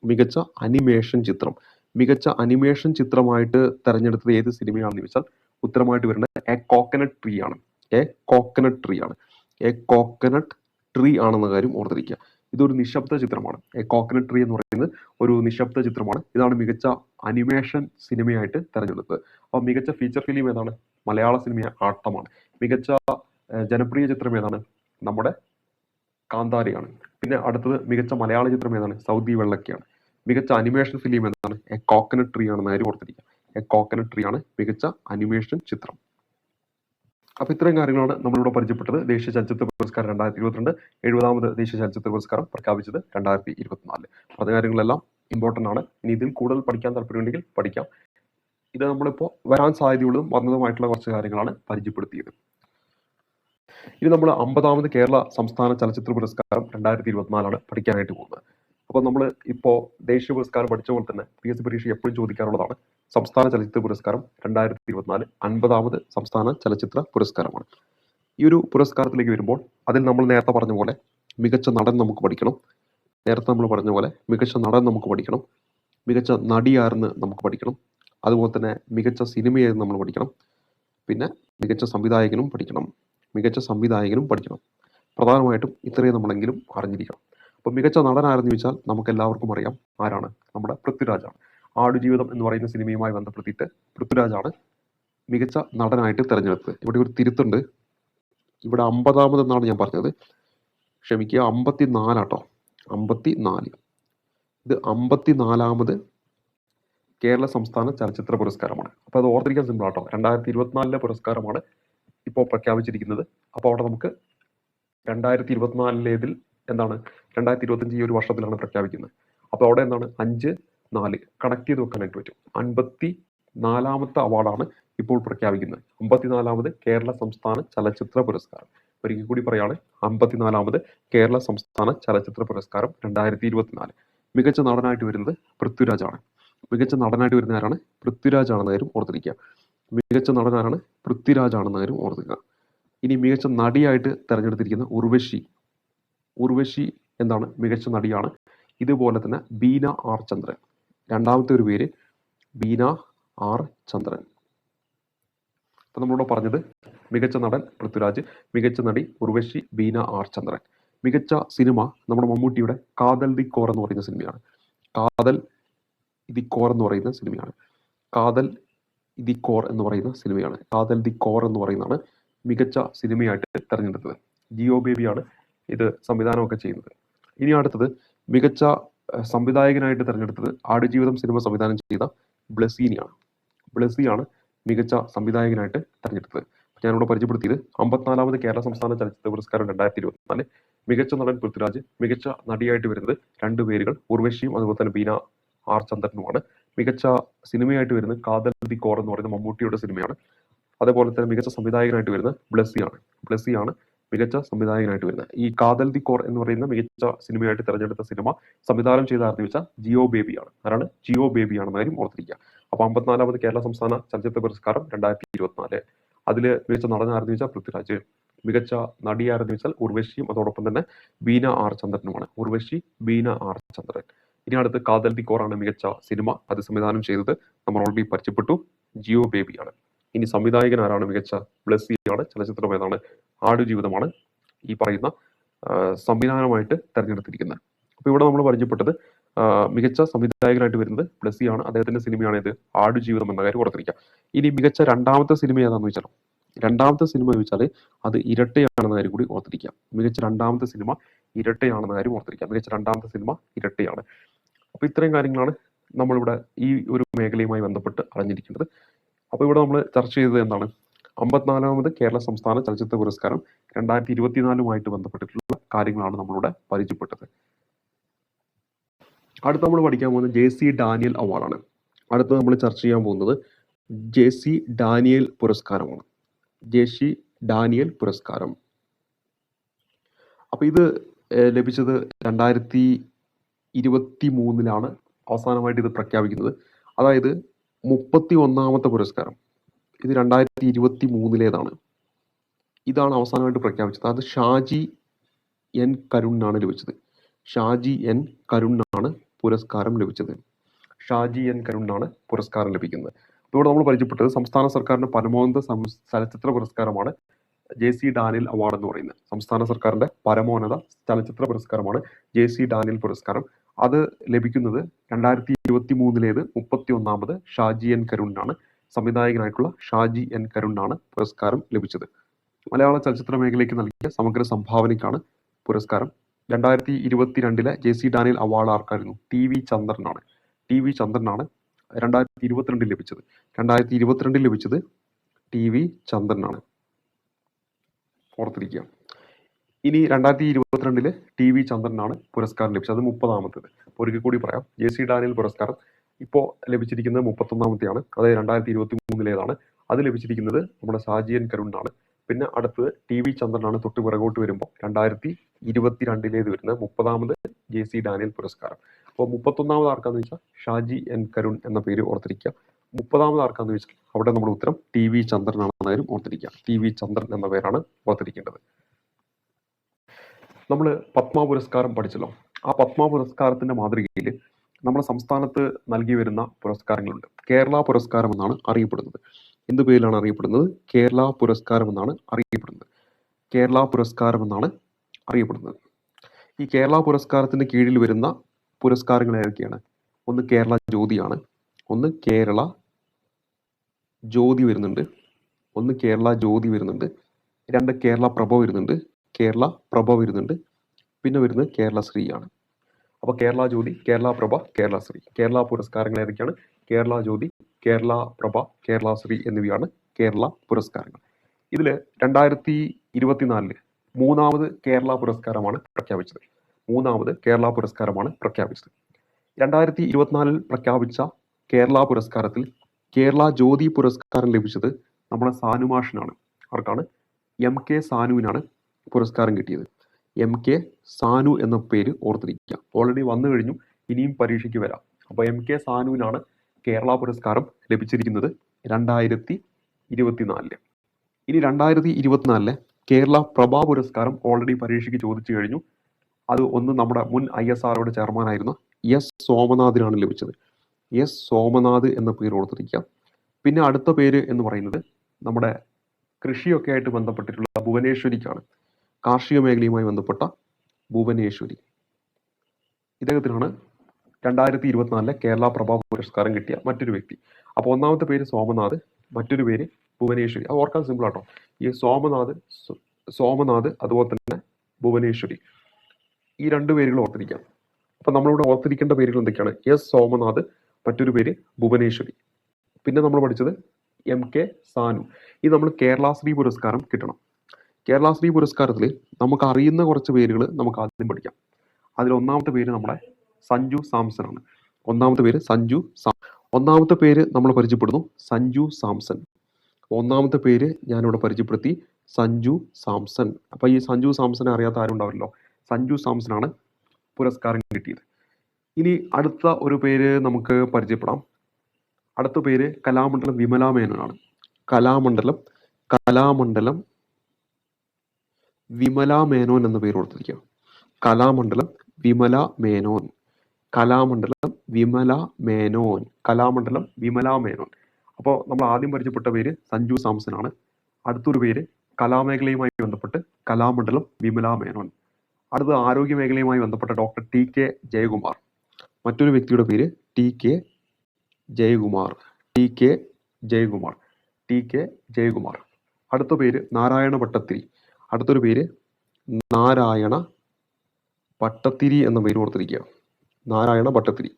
മികച്ച അനിമേഷൻ ചിത്രം, മികച്ച അനിമേഷൻ ചിത്രമായിട്ട് തെരഞ്ഞെടുത്തത് ഏത് സിനിമയാണെന്ന് ചോദിച്ചാൽ ഉത്തരമായിട്ട് വരുന്നത് എ കോക്കനട്ട് ട്രീ ആണ്. എ കോക്കനട്ട് ട്രീ ആണ്. എ കോക്കനട്ട് ട്രീ ആണെന്ന കാര്യം ഓർത്തിരിക്കുക. ഇതൊരു നിശബ്ദ ചിത്രമാണ്. എ കോക്കനട്ട് ട്രീ എന്ന് പറയുന്നത് ഒരു നിശബ്ദ ചിത്രമാണ്. ഇതാണ് മികച്ച അനിമേഷൻ സിനിമയായിട്ട് തെരഞ്ഞെടുത്തത്. അപ്പോൾ മികച്ച ഫീച്ചർ ഫിലിം ഏതാണ്? മലയാള സിനിമ ആട്ടമാണ്. മികച്ച ജനപ്രിയ ചിത്രം ഏതാണ്? നമ്മുടെ കാന്താരിയാണ്. പിന്നെ അടുത്തത് മികച്ച മലയാള ചിത്രം ഏതാണ്? സൗദി വെള്ളക്കയാണ്. മികച്ച അനിമേഷൻ ഫിലിം എന്താണ്? എ കോക്കനട്ട് ട്രീ ആണെന്ന കാര്യം ഓർത്തിരിക്കുക. എ കോക്കനട്ട് ട്രീ ആണ് മികച്ച അനിമേഷൻ ചിത്രം. അപ്പൊ ഇത്രയും കാര്യങ്ങളാണ് നമ്മളിവിടെ പരിചയപ്പെട്ടത്. ദേശീയ ചലച്ചിത്ര പുരസ്കാരം 2022, 70ാമത് ദേശീയ ചലച്ചിത്ര പുരസ്കാരം പ്രഖ്യാപിച്ചത് 2024. പറഞ്ഞ കാര്യങ്ങളെല്ലാം ഇമ്പോർട്ടൻ്റ് ആണ്. ഇനി ഇതിൽ കൂടുതൽ പഠിക്കാൻ താല്പര്യമുണ്ടെങ്കിൽ പഠിക്കാം. ഇത് നമ്മളിപ്പോൾ വരാൻ സാധ്യതയുള്ളതും വന്നതുമായിട്ടുള്ള കുറച്ച് കാര്യങ്ങളാണ് പരിചയപ്പെടുത്തിയത്. ഇനി നമ്മൾ 50ാമത് കേരള സംസ്ഥാന ചലച്ചിത്ര പുരസ്കാരം 2024 പഠിക്കാനായിട്ട് പോകുന്നത്. അപ്പോൾ നമ്മൾ ഇപ്പോൾ ദേശീയ പുരസ്കാരം പഠിച്ച പോലെ തന്നെ PSC പരീക്ഷ എപ്പോഴും ചോദിക്കാറുള്ളതാണ് സംസ്ഥാന ചലച്ചിത്ര പുരസ്കാരം 2024 50ാമത് സംസ്ഥാന ചലച്ചിത്ര പുരസ്കാരമാണ്. ഈ ഒരു പുരസ്കാരത്തിലേക്ക് വരുമ്പോൾ അതിൽ നമ്മൾ നേരത്തെ പറഞ്ഞ പോലെ മികച്ച നടൻ നമുക്ക് പഠിക്കണം. നേരത്തെ നമ്മൾ പറഞ്ഞ പോലെ മികച്ച നടൻ നമുക്ക് പഠിക്കണം. മികച്ച നടിയാരെന്ന് നമുക്ക് പഠിക്കണം. അതുപോലെ തന്നെ മികച്ച സിനിമയായിരുന്നു നമ്മൾ പഠിക്കണം. പിന്നെ മികച്ച സംവിധായകനും പഠിക്കണം. മികച്ച സംവിധായകനും പഠിക്കണം. പ്രധാനമായിട്ടും ഇത്രയും നമ്മളെങ്കിലും അറിഞ്ഞിരിക്കണം. അപ്പോൾ മികച്ച നടനാരെന്ന് ചോദിച്ചാൽ നമുക്ക് എല്ലാവർക്കും അറിയാം ആരാണ്? നമ്മുടെ പൃഥ്വിരാജാണ്. ആടുജീവിതം എന്ന് പറയുന്ന സിനിമയുമായി ബന്ധപ്പെടുത്തിയിട്ട് പൃഥ്വിരാജാണ് മികച്ച നടനായിട്ട് തെരഞ്ഞെടുത്തത്. ഇവിടെ ഒരു തിരുത്തുണ്ട്. ഇവിടെ 50ാമത് എന്നാണ് ഞാൻ പറഞ്ഞത്, ക്ഷമിക്കുക, 54 ആട്ടോ. 54. ഇത് 54ാമത് കേരള സംസ്ഥാന ചലച്ചിത്ര പുരസ്കാരമാണ്. അപ്പോൾ അത് ഓർത്തിരിക്കാൻ സിമ്പിൾ ആട്ടോ. 2024 പുരസ്കാരമാണ് ഇപ്പോൾ പ്രഖ്യാപിച്ചിരിക്കുന്നത്. അപ്പോൾ അവിടെ നമുക്ക് 2024 എന്താണ് 2025 ഈ ഒരു വർഷത്തിലാണ് പ്രഖ്യാപിക്കുന്നത്. അപ്പോൾ അവിടെ എന്താണ് 5-4 കണക്ട് ചെയ്ത് വെക്കാനായിട്ട് പറ്റും. 54ാമത്തെ അവാർഡാണ് ഇപ്പോൾ പ്രഖ്യാപിക്കുന്നത്. 54ാമത് കേരള സംസ്ഥാന ചലച്ചിത്ര പുരസ്കാരം. ഒരിക്കൽ കൂടി പറയാണ്, 54ാമത് കേരള സംസ്ഥാന ചലച്ചിത്ര പുരസ്കാരം 2024. മികച്ച നടനായിട്ട് വരുന്നത് പൃഥ്വിരാജാണ്. മികച്ച നടനായിട്ട് വരുന്ന ആരാണ്? പൃഥ്വിരാജാണെന്ന കാര്യം ഓർത്തിരിക്കുക. മികച്ച നടനാരാണ്? പൃഥ്വിരാജാണെന്ന കാര്യം ഓർത്തിരിക്കുക. ഇനി മികച്ച നടിയായിട്ട് തെരഞ്ഞെടുത്തിരിക്കുന്ന ഉർവശി. ഉർവശി എന്താണ്? മികച്ച നടിയാണ്. ഇതുപോലെ തന്നെ ബീന ആർ ചന്ദ്രൻ. രണ്ടാമത്തെ ഒരു പേര് ബീന ആർ ചന്ദ്രൻ. അപ്പൊ നമ്മളിവിടെ പറഞ്ഞത് മികച്ച നടൻ പൃഥ്വിരാജ്, മികച്ച നടി ഉർവശി, ബീന ആർ ചന്ദ്രൻ. മികച്ച സിനിമ നമ്മുടെ മമ്മൂട്ടിയുടെ കാതൽ ദി കോർ എന്ന് പറയുന്ന സിനിമയാണ്. കാതൽ ദി കോർ എന്ന് പറയുന്ന സിനിമയാണ്. കാതൽ ദി കോർ എന്ന് പറയുന്ന സിനിമയാണ്. കാതൽ ദി കോർ എന്ന് പറയുന്നതാണ് മികച്ച സിനിമയായിട്ട് തെരഞ്ഞെടുത്തത്. ജിയോ ബേബിയാണ് ഇത് സംവിധാനമൊക്കെ ചെയ്യുന്നത്. ഇനി അടുത്തത് മികച്ച സംവിധായകനായിട്ട് തെരഞ്ഞെടുത്തത് ആടുജീവിതം സിനിമ സംവിധാനം ചെയ്ത ബ്ലസീനിയാണ്. ബ്ലസ്സിയാണ് മികച്ച സംവിധായകനായിട്ട് തെരഞ്ഞെടുത്തത്. ഞാനിവിടെ പരിചയപ്പെടുത്തിയത് 54ാമത് കേരള സംസ്ഥാന ചലച്ചിത്ര പുരസ്കാരം 2024. മികച്ച നടൻ പൃഥ്വിരാജ്, മികച്ച നടിയായിട്ട് വരുന്നത് 2 പേരുകൾ, ഉർവശിയും അതുപോലെ തന്നെ ബീന ആർ ചന്ദ്രനുമാണ്. മികച്ച സിനിമയായിട്ട് വരുന്നത് കാതൽ ദി കോർ എന്ന് പറയുന്ന മമ്മൂട്ടിയുടെ സിനിമയാണ്. അതേപോലെ തന്നെ മികച്ച സംവിധായകനായിട്ട് വരുന്നത് ബ്ലസ്സിയാണ് മികച്ച സംവിധായകനായിട്ട് വരുന്നത്. ഈ കാതൽ ദി കോർ എന്ന് പറയുന്ന മികച്ച സിനിമയായിട്ട് തെരഞ്ഞെടുത്ത സിനിമ സംവിധാനം ചെയ്ത ആരെന്ന് വെച്ചാൽ ജിയോ ബേബിയാണ്. ആരാണ്? ജിയോ ബേബിയാണെന്ന കാര്യം ഓർത്തിരിക്കുക. അപ്പൊ 54ാമത് കേരള സംസ്ഥാന ചലച്ചിത്ര പുരസ്കാരം 2024. അതിൽ മികച്ച നടൻ ആരെന്ന് വെച്ചാൽ പൃഥ്വിരാജ്, മികച്ച നടി ആരെന്ന് വെച്ചാൽ ഉർവശിയും അതോടൊപ്പം തന്നെ ബീന ആർ ചന്ദ്രനുമാണ്. ഉർവശി, ബീന ആർ ചന്ദ്രൻ. ഇനി അടുത്ത് കാതൽ ദി കോർ ആണ് മികച്ച സിനിമ. അത് സംവിധാനം ചെയ്തത് നമ്മൾ ഓൾറെഡി പരിചയപ്പെട്ടു, ജിയോ ബേബിയാണ്. ഇനി സംവിധായകൻ ആരാണ്? മികച്ച ബ്ലസ്സിയാണ്. ചലച്ചിത്രം ഏതാണ്? ആടുജീവിതമാണ് ഈ പറയുന്ന സംവിധാനമായിട്ട് തെരഞ്ഞെടുത്തിരിക്കുന്നത്. അപ്പൊ ഇവിടെ നമ്മൾ പരിചയപ്പെട്ടത് മികച്ച സംവിധായകനായിട്ട് വരുന്നത് ബ്ലസ്സിയാണ്. അദ്ദേഹത്തിന്റെ സിനിമയാണ് ഇത് ആടുജീവിതം എന്ന കാര്യം ഓർത്തിരിക്കുക. ഇനി മികച്ച രണ്ടാമത്തെ സിനിമ ഏതാണെന്ന് വെച്ചാൽ രണ്ടാമത്തെ സിനിമ ചോദിച്ചാൽ അത് ഇരട്ടയാണെന്ന കാര്യം കൂടി ഓർത്തിരിക്കുക. മികച്ച രണ്ടാമത്തെ സിനിമ ഇരട്ടയാണെന്ന കാര്യം ഓർത്തിരിക്കുക. മികച്ച രണ്ടാമത്തെ സിനിമ ഇരട്ടയാണ്. അപ്പൊ ഇത്രയും കാര്യങ്ങളാണ് നമ്മളിവിടെ ഈ ഒരു മേഖലയുമായി ബന്ധപ്പെട്ട് അറിഞ്ഞിരിക്കേണ്ടത്. അപ്പൊ ഇവിടെ നമ്മൾ ചർച്ച ചെയ്തത് എന്താണ്? 54ാമത് കേരള സംസ്ഥാന ചലച്ചിത്ര പുരസ്കാരം 2024 ബന്ധപ്പെട്ടിട്ടുള്ള കാര്യങ്ങളാണ് നമ്മളിവിടെ പരിചയപ്പെട്ടത്. അടുത്ത നമ്മൾ പഠിക്കാൻ പോകുന്നത് JC ഡാനിയൽ അവാർഡാണ്. അടുത്ത നമ്മൾ ചർച്ച ചെയ്യാൻ പോകുന്നത് JC ഡാനിയൽ പുരസ്കാരമാണ്. JC ഡാനിയൽ പുരസ്കാരം. അപ്പൊ ഇത് ലഭിച്ചത് 2023 അവസാനമായിട്ട് ഇത് പ്രഖ്യാപിക്കുന്നത്. അതായത് 31ാമത്തെ പുരസ്കാരം. ഇത് 2023 ഇതാണ് അവസാനമായിട്ട് പ്രഖ്യാപിച്ചത്. അത് ഷാജി എൻ കരുണിനാണ് ലഭിച്ചത്. ഷാജി എൻ കരുണിനാണ് പുരസ്കാരം ലഭിച്ചത്. ഷാജി എൻ കരുണിനാണ് പുരസ്കാരം ലഭിക്കുന്നത്. ഇവിടെ നമ്മൾ പരിചയപ്പെട്ടത് സംസ്ഥാന സർക്കാരിന്റെ പരമോന്നത ചലച്ചിത്ര പുരസ്കാരമാണ് JC ഡാനിയൽ അവാർഡ് എന്ന് പറയുന്നത്. സംസ്ഥാന സർക്കാരിന്റെ പരമോന്നത ചലച്ചിത്ര പുരസ്കാരമാണ് JC ഡാനിയൽ പുരസ്കാരം. അത് ലഭിക്കുന്നത് 2023 31ാമത് ഷാജി എൻ കരുണിനാണ്. സംവിധായകനായിട്ടുള്ള ഷാജി എൻ കരുണിനാണ് പുരസ്കാരം ലഭിച്ചത്. മലയാള ചലച്ചിത്ര മേഖലയ്ക്ക് നൽകിയ സമഗ്ര സംഭാവനയ്ക്കാണ് പുരസ്കാരം. 2022 JC ഡാനിയൽ അവാർഡ് ആർക്കായിരുന്നു? TV ചന്ദ്രനാണ്. TV ചന്ദ്രനാണ് 2022 ലഭിച്ചത്. 2022 ലഭിച്ചത് TV ചന്ദ്രനാണ്. ഓർത്തിരിക്കുക. ഇനി 2022 TV ചന്ദ്രനാണ് പുരസ്കാരം ലഭിച്ചത്. അത് 30ാമത്തേത്. ഒരിക്കൽ കൂടി പറയാം, JC ഡാനിയൽ പുരസ്കാരം ഇപ്പോൾ ലഭിച്ചിരിക്കുന്നത് 31ാമത്തെയാണ്. അതായത് 2023 അത് ലഭിച്ചിരിക്കുന്നത് നമ്മുടെ ഷാജി എൻ കരുണിനാണ്. പിന്നെ അടുത്തത് TV ചന്ദ്രനാണ്. തൊട്ട് പിറകോട്ട് വരുമ്പോൾ 2022 വരുന്നത് 30ാമത് JC ഡാനിയൽ പുരസ്കാരം. അപ്പോൾ 31ാമത് ആർക്കാന്ന് വെച്ചാൽ ഷാജി എൻ കരുൺ എന്ന പേര് ഓർത്തിരിക്കുക. 30ാമത് ആർക്കാന്ന് വെച്ചാൽ അവിടെ നമ്മുടെ ഉത്തരം TV ചന്ദ്രനാണെന്നായാലും ഓർത്തിരിക്കുക. TV ചന്ദ്രൻ എന്ന പേരാണ് ഓർത്തിരിക്കേണ്ടത്. നമ്മൾ പത്മ പുരസ്കാരം പഠിച്ചല്ലോ. ആ പത്മ പുരസ്കാരത്തിന്റെ മാതൃകയിൽ നമ്മുടെ സംസ്ഥാനത്ത് നൽകി വരുന്ന പുരസ്കാരങ്ങളുണ്ട്. കേരള പുരസ്കാരം എന്നാണ് അറിയപ്പെടുന്നത്. എന്ത് പേരിലാണ് അറിയപ്പെടുന്നത്? കേരള പുരസ്കാരം എന്നാണ് അറിയപ്പെടുന്നത്. കേരള പുരസ്കാരം എന്നാണ് അറിയപ്പെടുന്നത്. ഈ കേരള പുരസ്കാരത്തിന്റെ കീഴിൽ വരുന്ന പുരസ്കാരങ്ങൾ ഏതൊക്കെയാണ്? ഒന്ന് കേരള ജ്യോതിയാണ്. ഒന്ന് കേരള ജ്യോതി വരുന്നുണ്ട്. ഒന്ന് കേരള ജ്യോതി വരുന്നുണ്ട്. 2 കേരള പ്രഭ വരുന്നുണ്ട്. കേരള പ്രഭ വരുന്നുണ്ട്. പിന്നെ വരുന്നത് കേരളശ്രീയാണ്. അപ്പൊ കേരള ജ്യോതി, കേരള പ്രഭ, കേരളശ്രീ. കേരള പുരസ്കാരങ്ങൾ ഏതൊക്കെയാണ്? കേരള ജ്യോതി, കേരള പ്രഭ, കേരളശ്രീ എന്നിവയാണ് കേരള പുരസ്കാരങ്ങൾ. ഇതില് 2024 മൂന്നാമത് കേരള പുരസ്കാരമാണ് പ്രഖ്യാപിച്ചത്. 2024 പ്രഖ്യാപിച്ച കേരള പുരസ്കാരത്തിൽ കേരള ജ്യോതി പുരസ്കാരം ലഭിച്ചത് നമ്മുടെ സാനുമാഷിനാണ്. ആർക്കാണ്? MK സാനുവിനാണ് പുരസ്കാരം കിട്ടിയത്. MK സാനു എന്ന പേര് ഓർത്തിരിക്കുക. ഓൾറെഡി വന്നു കഴിഞ്ഞു, ഇനിയും പരീക്ഷയ്ക്ക് വരാം. അപ്പോൾ MK സാനുവിനാണ് കേരള പുരസ്കാരം ലഭിച്ചിരിക്കുന്നത് 2024. ഇനി 2024 കേരള പ്രഭ പുരസ്കാരം ഓൾറെഡി പരീക്ഷയ്ക്ക് ചോദിച്ചു കഴിഞ്ഞു. അത് ഒന്ന് നമ്മുടെ മുൻ ISROയുടെ ചെയർമാനായിരുന്ന S സോമനാഥിനാണ് ലഭിച്ചത്. S സോമനാഥ് എന്ന പേര് ഓർത്തിരിക്കുക. പിന്നെ അടുത്ത പേര് എന്ന് പറയുന്നത് നമ്മുടെ കൃഷിയൊക്കെ ആയിട്ട് ബന്ധപ്പെട്ടിട്ടുള്ള ഭുവനേശ്വരിക്കാണ്. കാർഷിക മേഖലയുമായി ബന്ധപ്പെട്ട ഭുവനേശ്വരി. ഇദ്ദേഹത്തിനാണ് 2024 കേരള പ്രഭ പുരസ്കാരം കിട്ടിയ മറ്റൊരു വ്യക്തി. അപ്പോൾ ഒന്നാമത്തെ പേര് സോമനാഥ്, മറ്റൊരു പേര് ഭുവനേശ്വരി. അത് ഓർക്കാൻ സിമ്പിൾ ആട്ടോ. ഈ സോമനാഥ് അതുപോലെ തന്നെ ഭുവനേശ്വരി, ഈ 2 പേരുകൾ ഓർത്തിരിക്കാം. അപ്പൊ നമ്മളിവിടെ ഓർത്തിരിക്കേണ്ട പേരുകൾ എന്തൊക്കെയാണ്? S സോമനാഥ്, മറ്റൊരു പേര് ഭുവനേശ്വരി. പിന്നെ നമ്മൾ പഠിച്ചത് MK സാനു. ഇത് നമ്മൾ കേരളാശ്രീ പുരസ്കാരം കിട്ടണം. കേരളാശ്രീ പുരസ്കാരത്തിൽ നമുക്ക് അറിയുന്ന കുറച്ച് പേരുകൾ നമുക്ക് ആദ്യം പഠിക്കാം. അതിൽ ഒന്നാമത്തെ പേര് നമ്മുടെ സഞ്ജു സാംസൺ ആണ്. ഒന്നാമത്തെ പേര് നമ്മൾ പരിചയപ്പെടുന്നു സഞ്ജു സാംസൺ. ഒന്നാമത്തെ പേര് ഞാനിവിടെ പരിചയപ്പെടുത്തി സഞ്ജു സാംസൺ. അപ്പൊ ഈ സഞ്ജു സാംസനെ അറിയാത്ത ആരും ഉണ്ടാവില്ലല്ലോ. സഞ്ജു സാംസൺ ആണ് പുരസ്കാരം കിട്ടിയത്. ഇനി അടുത്ത ഒരു പേര് നമുക്ക് പരിചയപ്പെടാം. അടുത്ത പേര് കലാമണ്ഡലം വിമല മേനോനാണ്. കലാമണ്ഡലം വിമല മേനോൻ എന്ന പേര് കൊടുത്തിരിക്കുക. കലാമണ്ഡലം വിമല മേനോൻ. അപ്പോൾ നമ്മൾ ആദ്യം പരിചയപ്പെട്ട പേര് സഞ്ജു സാംസൺ ആണ്. അടുത്തൊരു പേര് കലാമേഖലയുമായി ബന്ധപ്പെട്ട് കലാമണ്ഡലം വിമല മേനോൻ. അടുത്ത ആരോഗ്യ മേഖലയുമായി ബന്ധപ്പെട്ട ഡോക്ടർ TK ജയകുമാർ. മറ്റൊരു വ്യക്തിയുടെ പേര് TK ജയകുമാർ. അടുത്ത പേര് നാരായണ ഭട്ടത്തിരി. അടുത്തൊരു പേര് നാരായണ ഭട്ടത്തിരി എന്ന പേര് കൊടുത്തിരിക്കുക. നാരായണ ഭട്ടത്തിരി.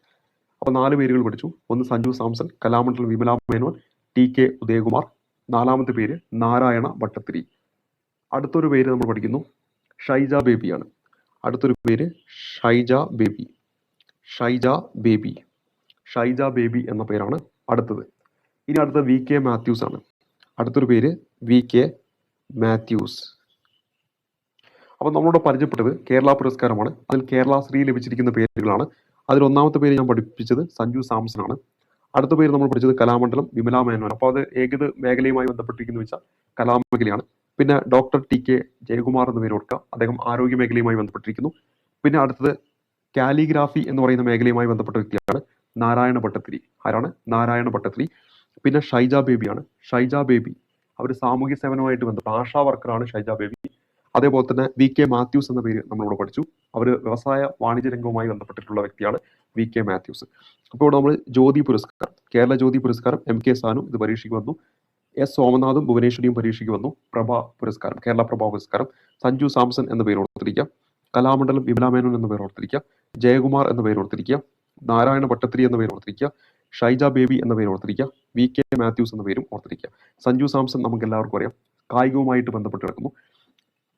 അപ്പൊ 4 പേരുകൾ പഠിച്ചു. ഒന്ന് സഞ്ജു സാംസൺ, കലാമണ്ഡലം വിമല മേനോൻ, TK ഉദയകുമാർ. 4ാമത്തെ പേര് നാരായണ ഭട്ടത്തിരി. അടുത്തൊരു പേര് നമ്മൾ പഠിക്കുന്നു ഷൈജ ബേബിയാണ്. അടുത്തൊരു പേര് ഷൈജ ബേബി എന്ന പേരാണ് അടുത്തത്. ഇനി അടുത്ത VK മാത്യൂസ് ആണ്. അടുത്തൊരു പേര് VK മാത്യൂസ്. അപ്പൊ നമ്മളോട് പരിചയപ്പെട്ടത് കേരള പുരസ്കാരമാണ്. അതിൽ കേരളാശ്രീ ലഭിച്ചിരിക്കുന്ന പേരുകളാണ്. അതിൽ ഒന്നാമത്തെ പേര് ഞാൻ പഠിപ്പിച്ചത് സഞ്ജു സാംസൺ ആണ്. അടുത്ത പേര് നമ്മൾ പഠിച്ചത് കലാമണ്ഡലം വിമല മേനോൻ. അപ്പോൾ അത് ഏത് മേഖലയുമായി ബന്ധപ്പെട്ടിരിക്കുന്നു വെച്ചാൽ കലാമേഖലയാണ്. പിന്നെ ഡോക്ടർ TK ജയകുമാർ എന്ന പേര് കൊടുക്കുക. അദ്ദേഹം ആരോഗ്യ മേഖലയുമായി ബന്ധപ്പെട്ടിരിക്കുന്നു. പിന്നെ അടുത്തത് കാലിഗ്രാഫി എന്ന് പറയുന്ന മേഖലയുമായി ബന്ധപ്പെട്ട വ്യക്തിയാണ് നാരായണ ഭട്ടത്തിരി. ആരാണ്? നാരായണ ഭട്ടത്തിരി. പിന്നെ ഷൈജ ബേബിയാണ്. അവർ സാമൂഹ്യ സേവനവുമായിട്ട് ബന്ധപ്പെട്ട ആശാ വർക്കറാണ് ഷൈജ ബേബി. അതേപോലെ തന്നെ VK മാത്യൂസ് എന്ന പേര് നമ്മളിവിടെ പഠിച്ചു. അവർ വ്യവസായ വാണിജ്യ രംഗവുമായി ബന്ധപ്പെട്ടിട്ടുള്ള വ്യക്തിയാണ് VK മാത്യൂസ്. അപ്പോൾ ഇവിടെ നമ്മൾ ജ്യോതി പുരസ്കാരം, കേരള ജ്യോതി പുരസ്കാരം MK സാനു ഇത് പരീക്ഷയ്ക്ക് വന്നു. S സോമനാഥും ഭുവനേശ്വരിയും പരീക്ഷയ്ക്ക് വന്നു. പ്രഭ പുരസ്കാരം, കേരള പ്രഭ പുരസ്കാരം. സഞ്ജു സാംസൺ എന്ന പേര് ഓർത്തിരിക്കുക. കലാമണ്ഡലം വിമല മേനോൻ എന്ന പേര് ഓർത്തിരിക്കുക. ജയകുമാർ എന്ന പേര് ഓർത്തിരിക്കുക. നാരായണ ഭട്ടത്തിരി എന്ന പേര് ഓർത്തിരിക്കുക. ഷൈജ ബേബി എന്ന പേര് ഓർത്തിരിക്കുക. VK മാത്യൂസ് എന്ന പേരും ഓർത്തിരിക്കുക. സഞ്ജു സാംസൺ നമുക്ക് എല്ലാവർക്കും അറിയാം, കായികവുമായിട്ട് ബന്ധപ്പെട്ട് കിടക്കുന്നു.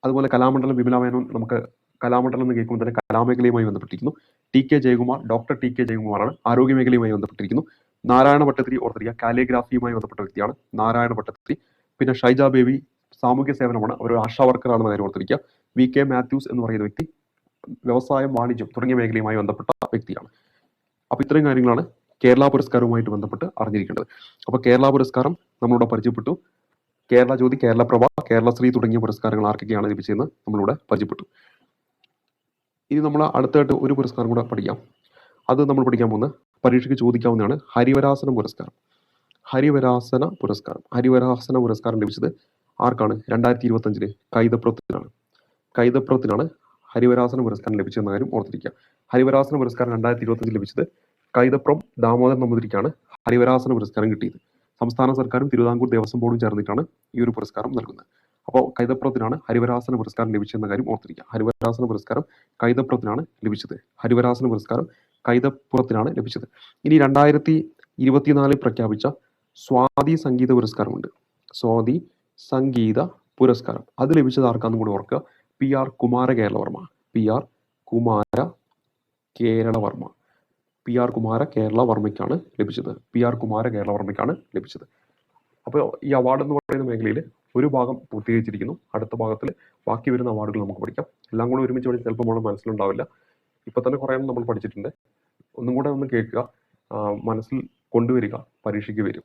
അതുപോലെ കലാമണ്ഡലം വിമല മേനോൻ, നമുക്ക് കലാമണ്ഡലം എന്ന് കേൾക്കുമ്പോൾ തന്നെ കലാമേഖലയുമായി ബന്ധപ്പെട്ടിരിക്കുന്നു. TK ജയകുമാർ, ഡോക്ടർ TK ജയകുമാറാണ്, ആരോഗ്യ മേഖലയുമായി ബന്ധപ്പെട്ടിരിക്കുന്നു. നാരായണ ഭട്ടത്തിരി ഓർത്തിരിക്കുക, കാലിഗ്രാഫിയുമായി ബന്ധപ്പെട്ട വ്യക്തിയാണ് നാരായണ ഭട്ടത്തിരി. പിന്നെ ഷൈജ ബേബി സാമൂഹ്യ സേവനമാണ്, അവർ ആശാ വർക്കറാണെന്ന് കാര്യം ഓർത്തിരിക്കുക. VK മാത്യൂസ് എന്ന് പറയുന്ന വ്യക്തി വ്യവസായം, വാണിജ്യം തുടങ്ങിയ മേഖലയുമായി ബന്ധപ്പെട്ട വ്യക്തിയാണ്. അപ്പൊ ഇത്രയും കാര്യങ്ങളാണ് കേരള പുരസ്കാരവുമായിട്ട് ബന്ധപ്പെട്ട് അറിഞ്ഞിരിക്കേണ്ടത്. അപ്പൊ കേരള പുരസ്കാരം നമ്മളിവിടെ പരിചയപ്പെട്ടു. കേരള ജ്യോതി, കേരള പ്രഭ, കേരളശ്രീ തുടങ്ങിയ പുരസ്കാരങ്ങൾ ആർക്കൊക്കെയാണ് ലഭിച്ചതെന്ന് നമ്മളിവിടെ പരിചയപ്പെട്ടു. ഇനി നമ്മൾ അടുത്തായിട്ട് ഒരു പുരസ്കാരം കൂടെ പഠിക്കാം. അത് നമ്മൾ പഠിക്കാൻ പോകുന്ന പരീക്ഷയ്ക്ക് ചോദിക്കാവുന്നതാണ് ഹരിവരാസന പുരസ്കാരം. ഹരിവരാസന പുരസ്കാരം ലഭിച്ചത് ആർക്കാണ്? 2025 കൈതപ്രത്തിനാണ് ഹരിവരാസന പുരസ്കാരം ലഭിച്ചെന്ന കാര്യം ഓർത്തിരിക്കുക. ഹരിവരാസന പുരസ്കാരം 2025 ലഭിച്ചത് കൈതപ്രം ദാമോദരൻ നമ്പൂതിരിക്കാണ് ഹരിവരാസന പുരസ്കാരം കിട്ടിയത്. സംസ്ഥാന സർക്കാരും തിരുവിതാംകൂർ ദേവസ്വം ബോർഡും ചേർന്നിട്ടാണ് ഈ ഒരു പുരസ്കാരം നൽകുന്നത്. അപ്പോൾ കൈതപ്രത്തിനാണ് ഹരിവരാസന പുരസ്കാരം ലഭിച്ചെന്ന കാര്യം ഓർത്തിരിക്കുക. ഹരിവരാസന പുരസ്കാരം കൈതപ്രത്തിനാണ് ലഭിച്ചത്. ഇനി 2024 പ്രഖ്യാപിച്ച സ്വാതി സംഗീത പുരസ്കാരമുണ്ട്. സ്വാതി സംഗീത പുരസ്കാരം അത് ലഭിച്ചത് ആർക്കാന്നും കൂടി ഓർക്കുക. PR കുമാര കേരളവർമ്മയ്ക്കാണ് ലഭിച്ചത്. അപ്പോൾ ഈ അവാർഡ് എന്ന് പറയുന്ന മേഖലയിൽ ഒരു ഭാഗം പൂർത്തീകരിച്ചിരിക്കുന്നു. അടുത്ത ഭാഗത്തിൽ ബാക്കി വരുന്ന അവാർഡുകൾ നമുക്ക് പഠിക്കാം. എല്ലാം കൂടെ ഒരുമിച്ച് പഠിച്ച് ചിലപ്പോൾ നമ്മുടെ മനസ്സിലുണ്ടാവില്ല. ഇപ്പൊ തന്നെ കുറേ നമ്മൾ പഠിച്ചിട്ടുണ്ട്. ഒന്നും കൂടെ ഒന്ന് കേൾക്കുക, മനസ്സിൽ കൊണ്ടുവരിക, പരീക്ഷയ്ക്ക് വരും.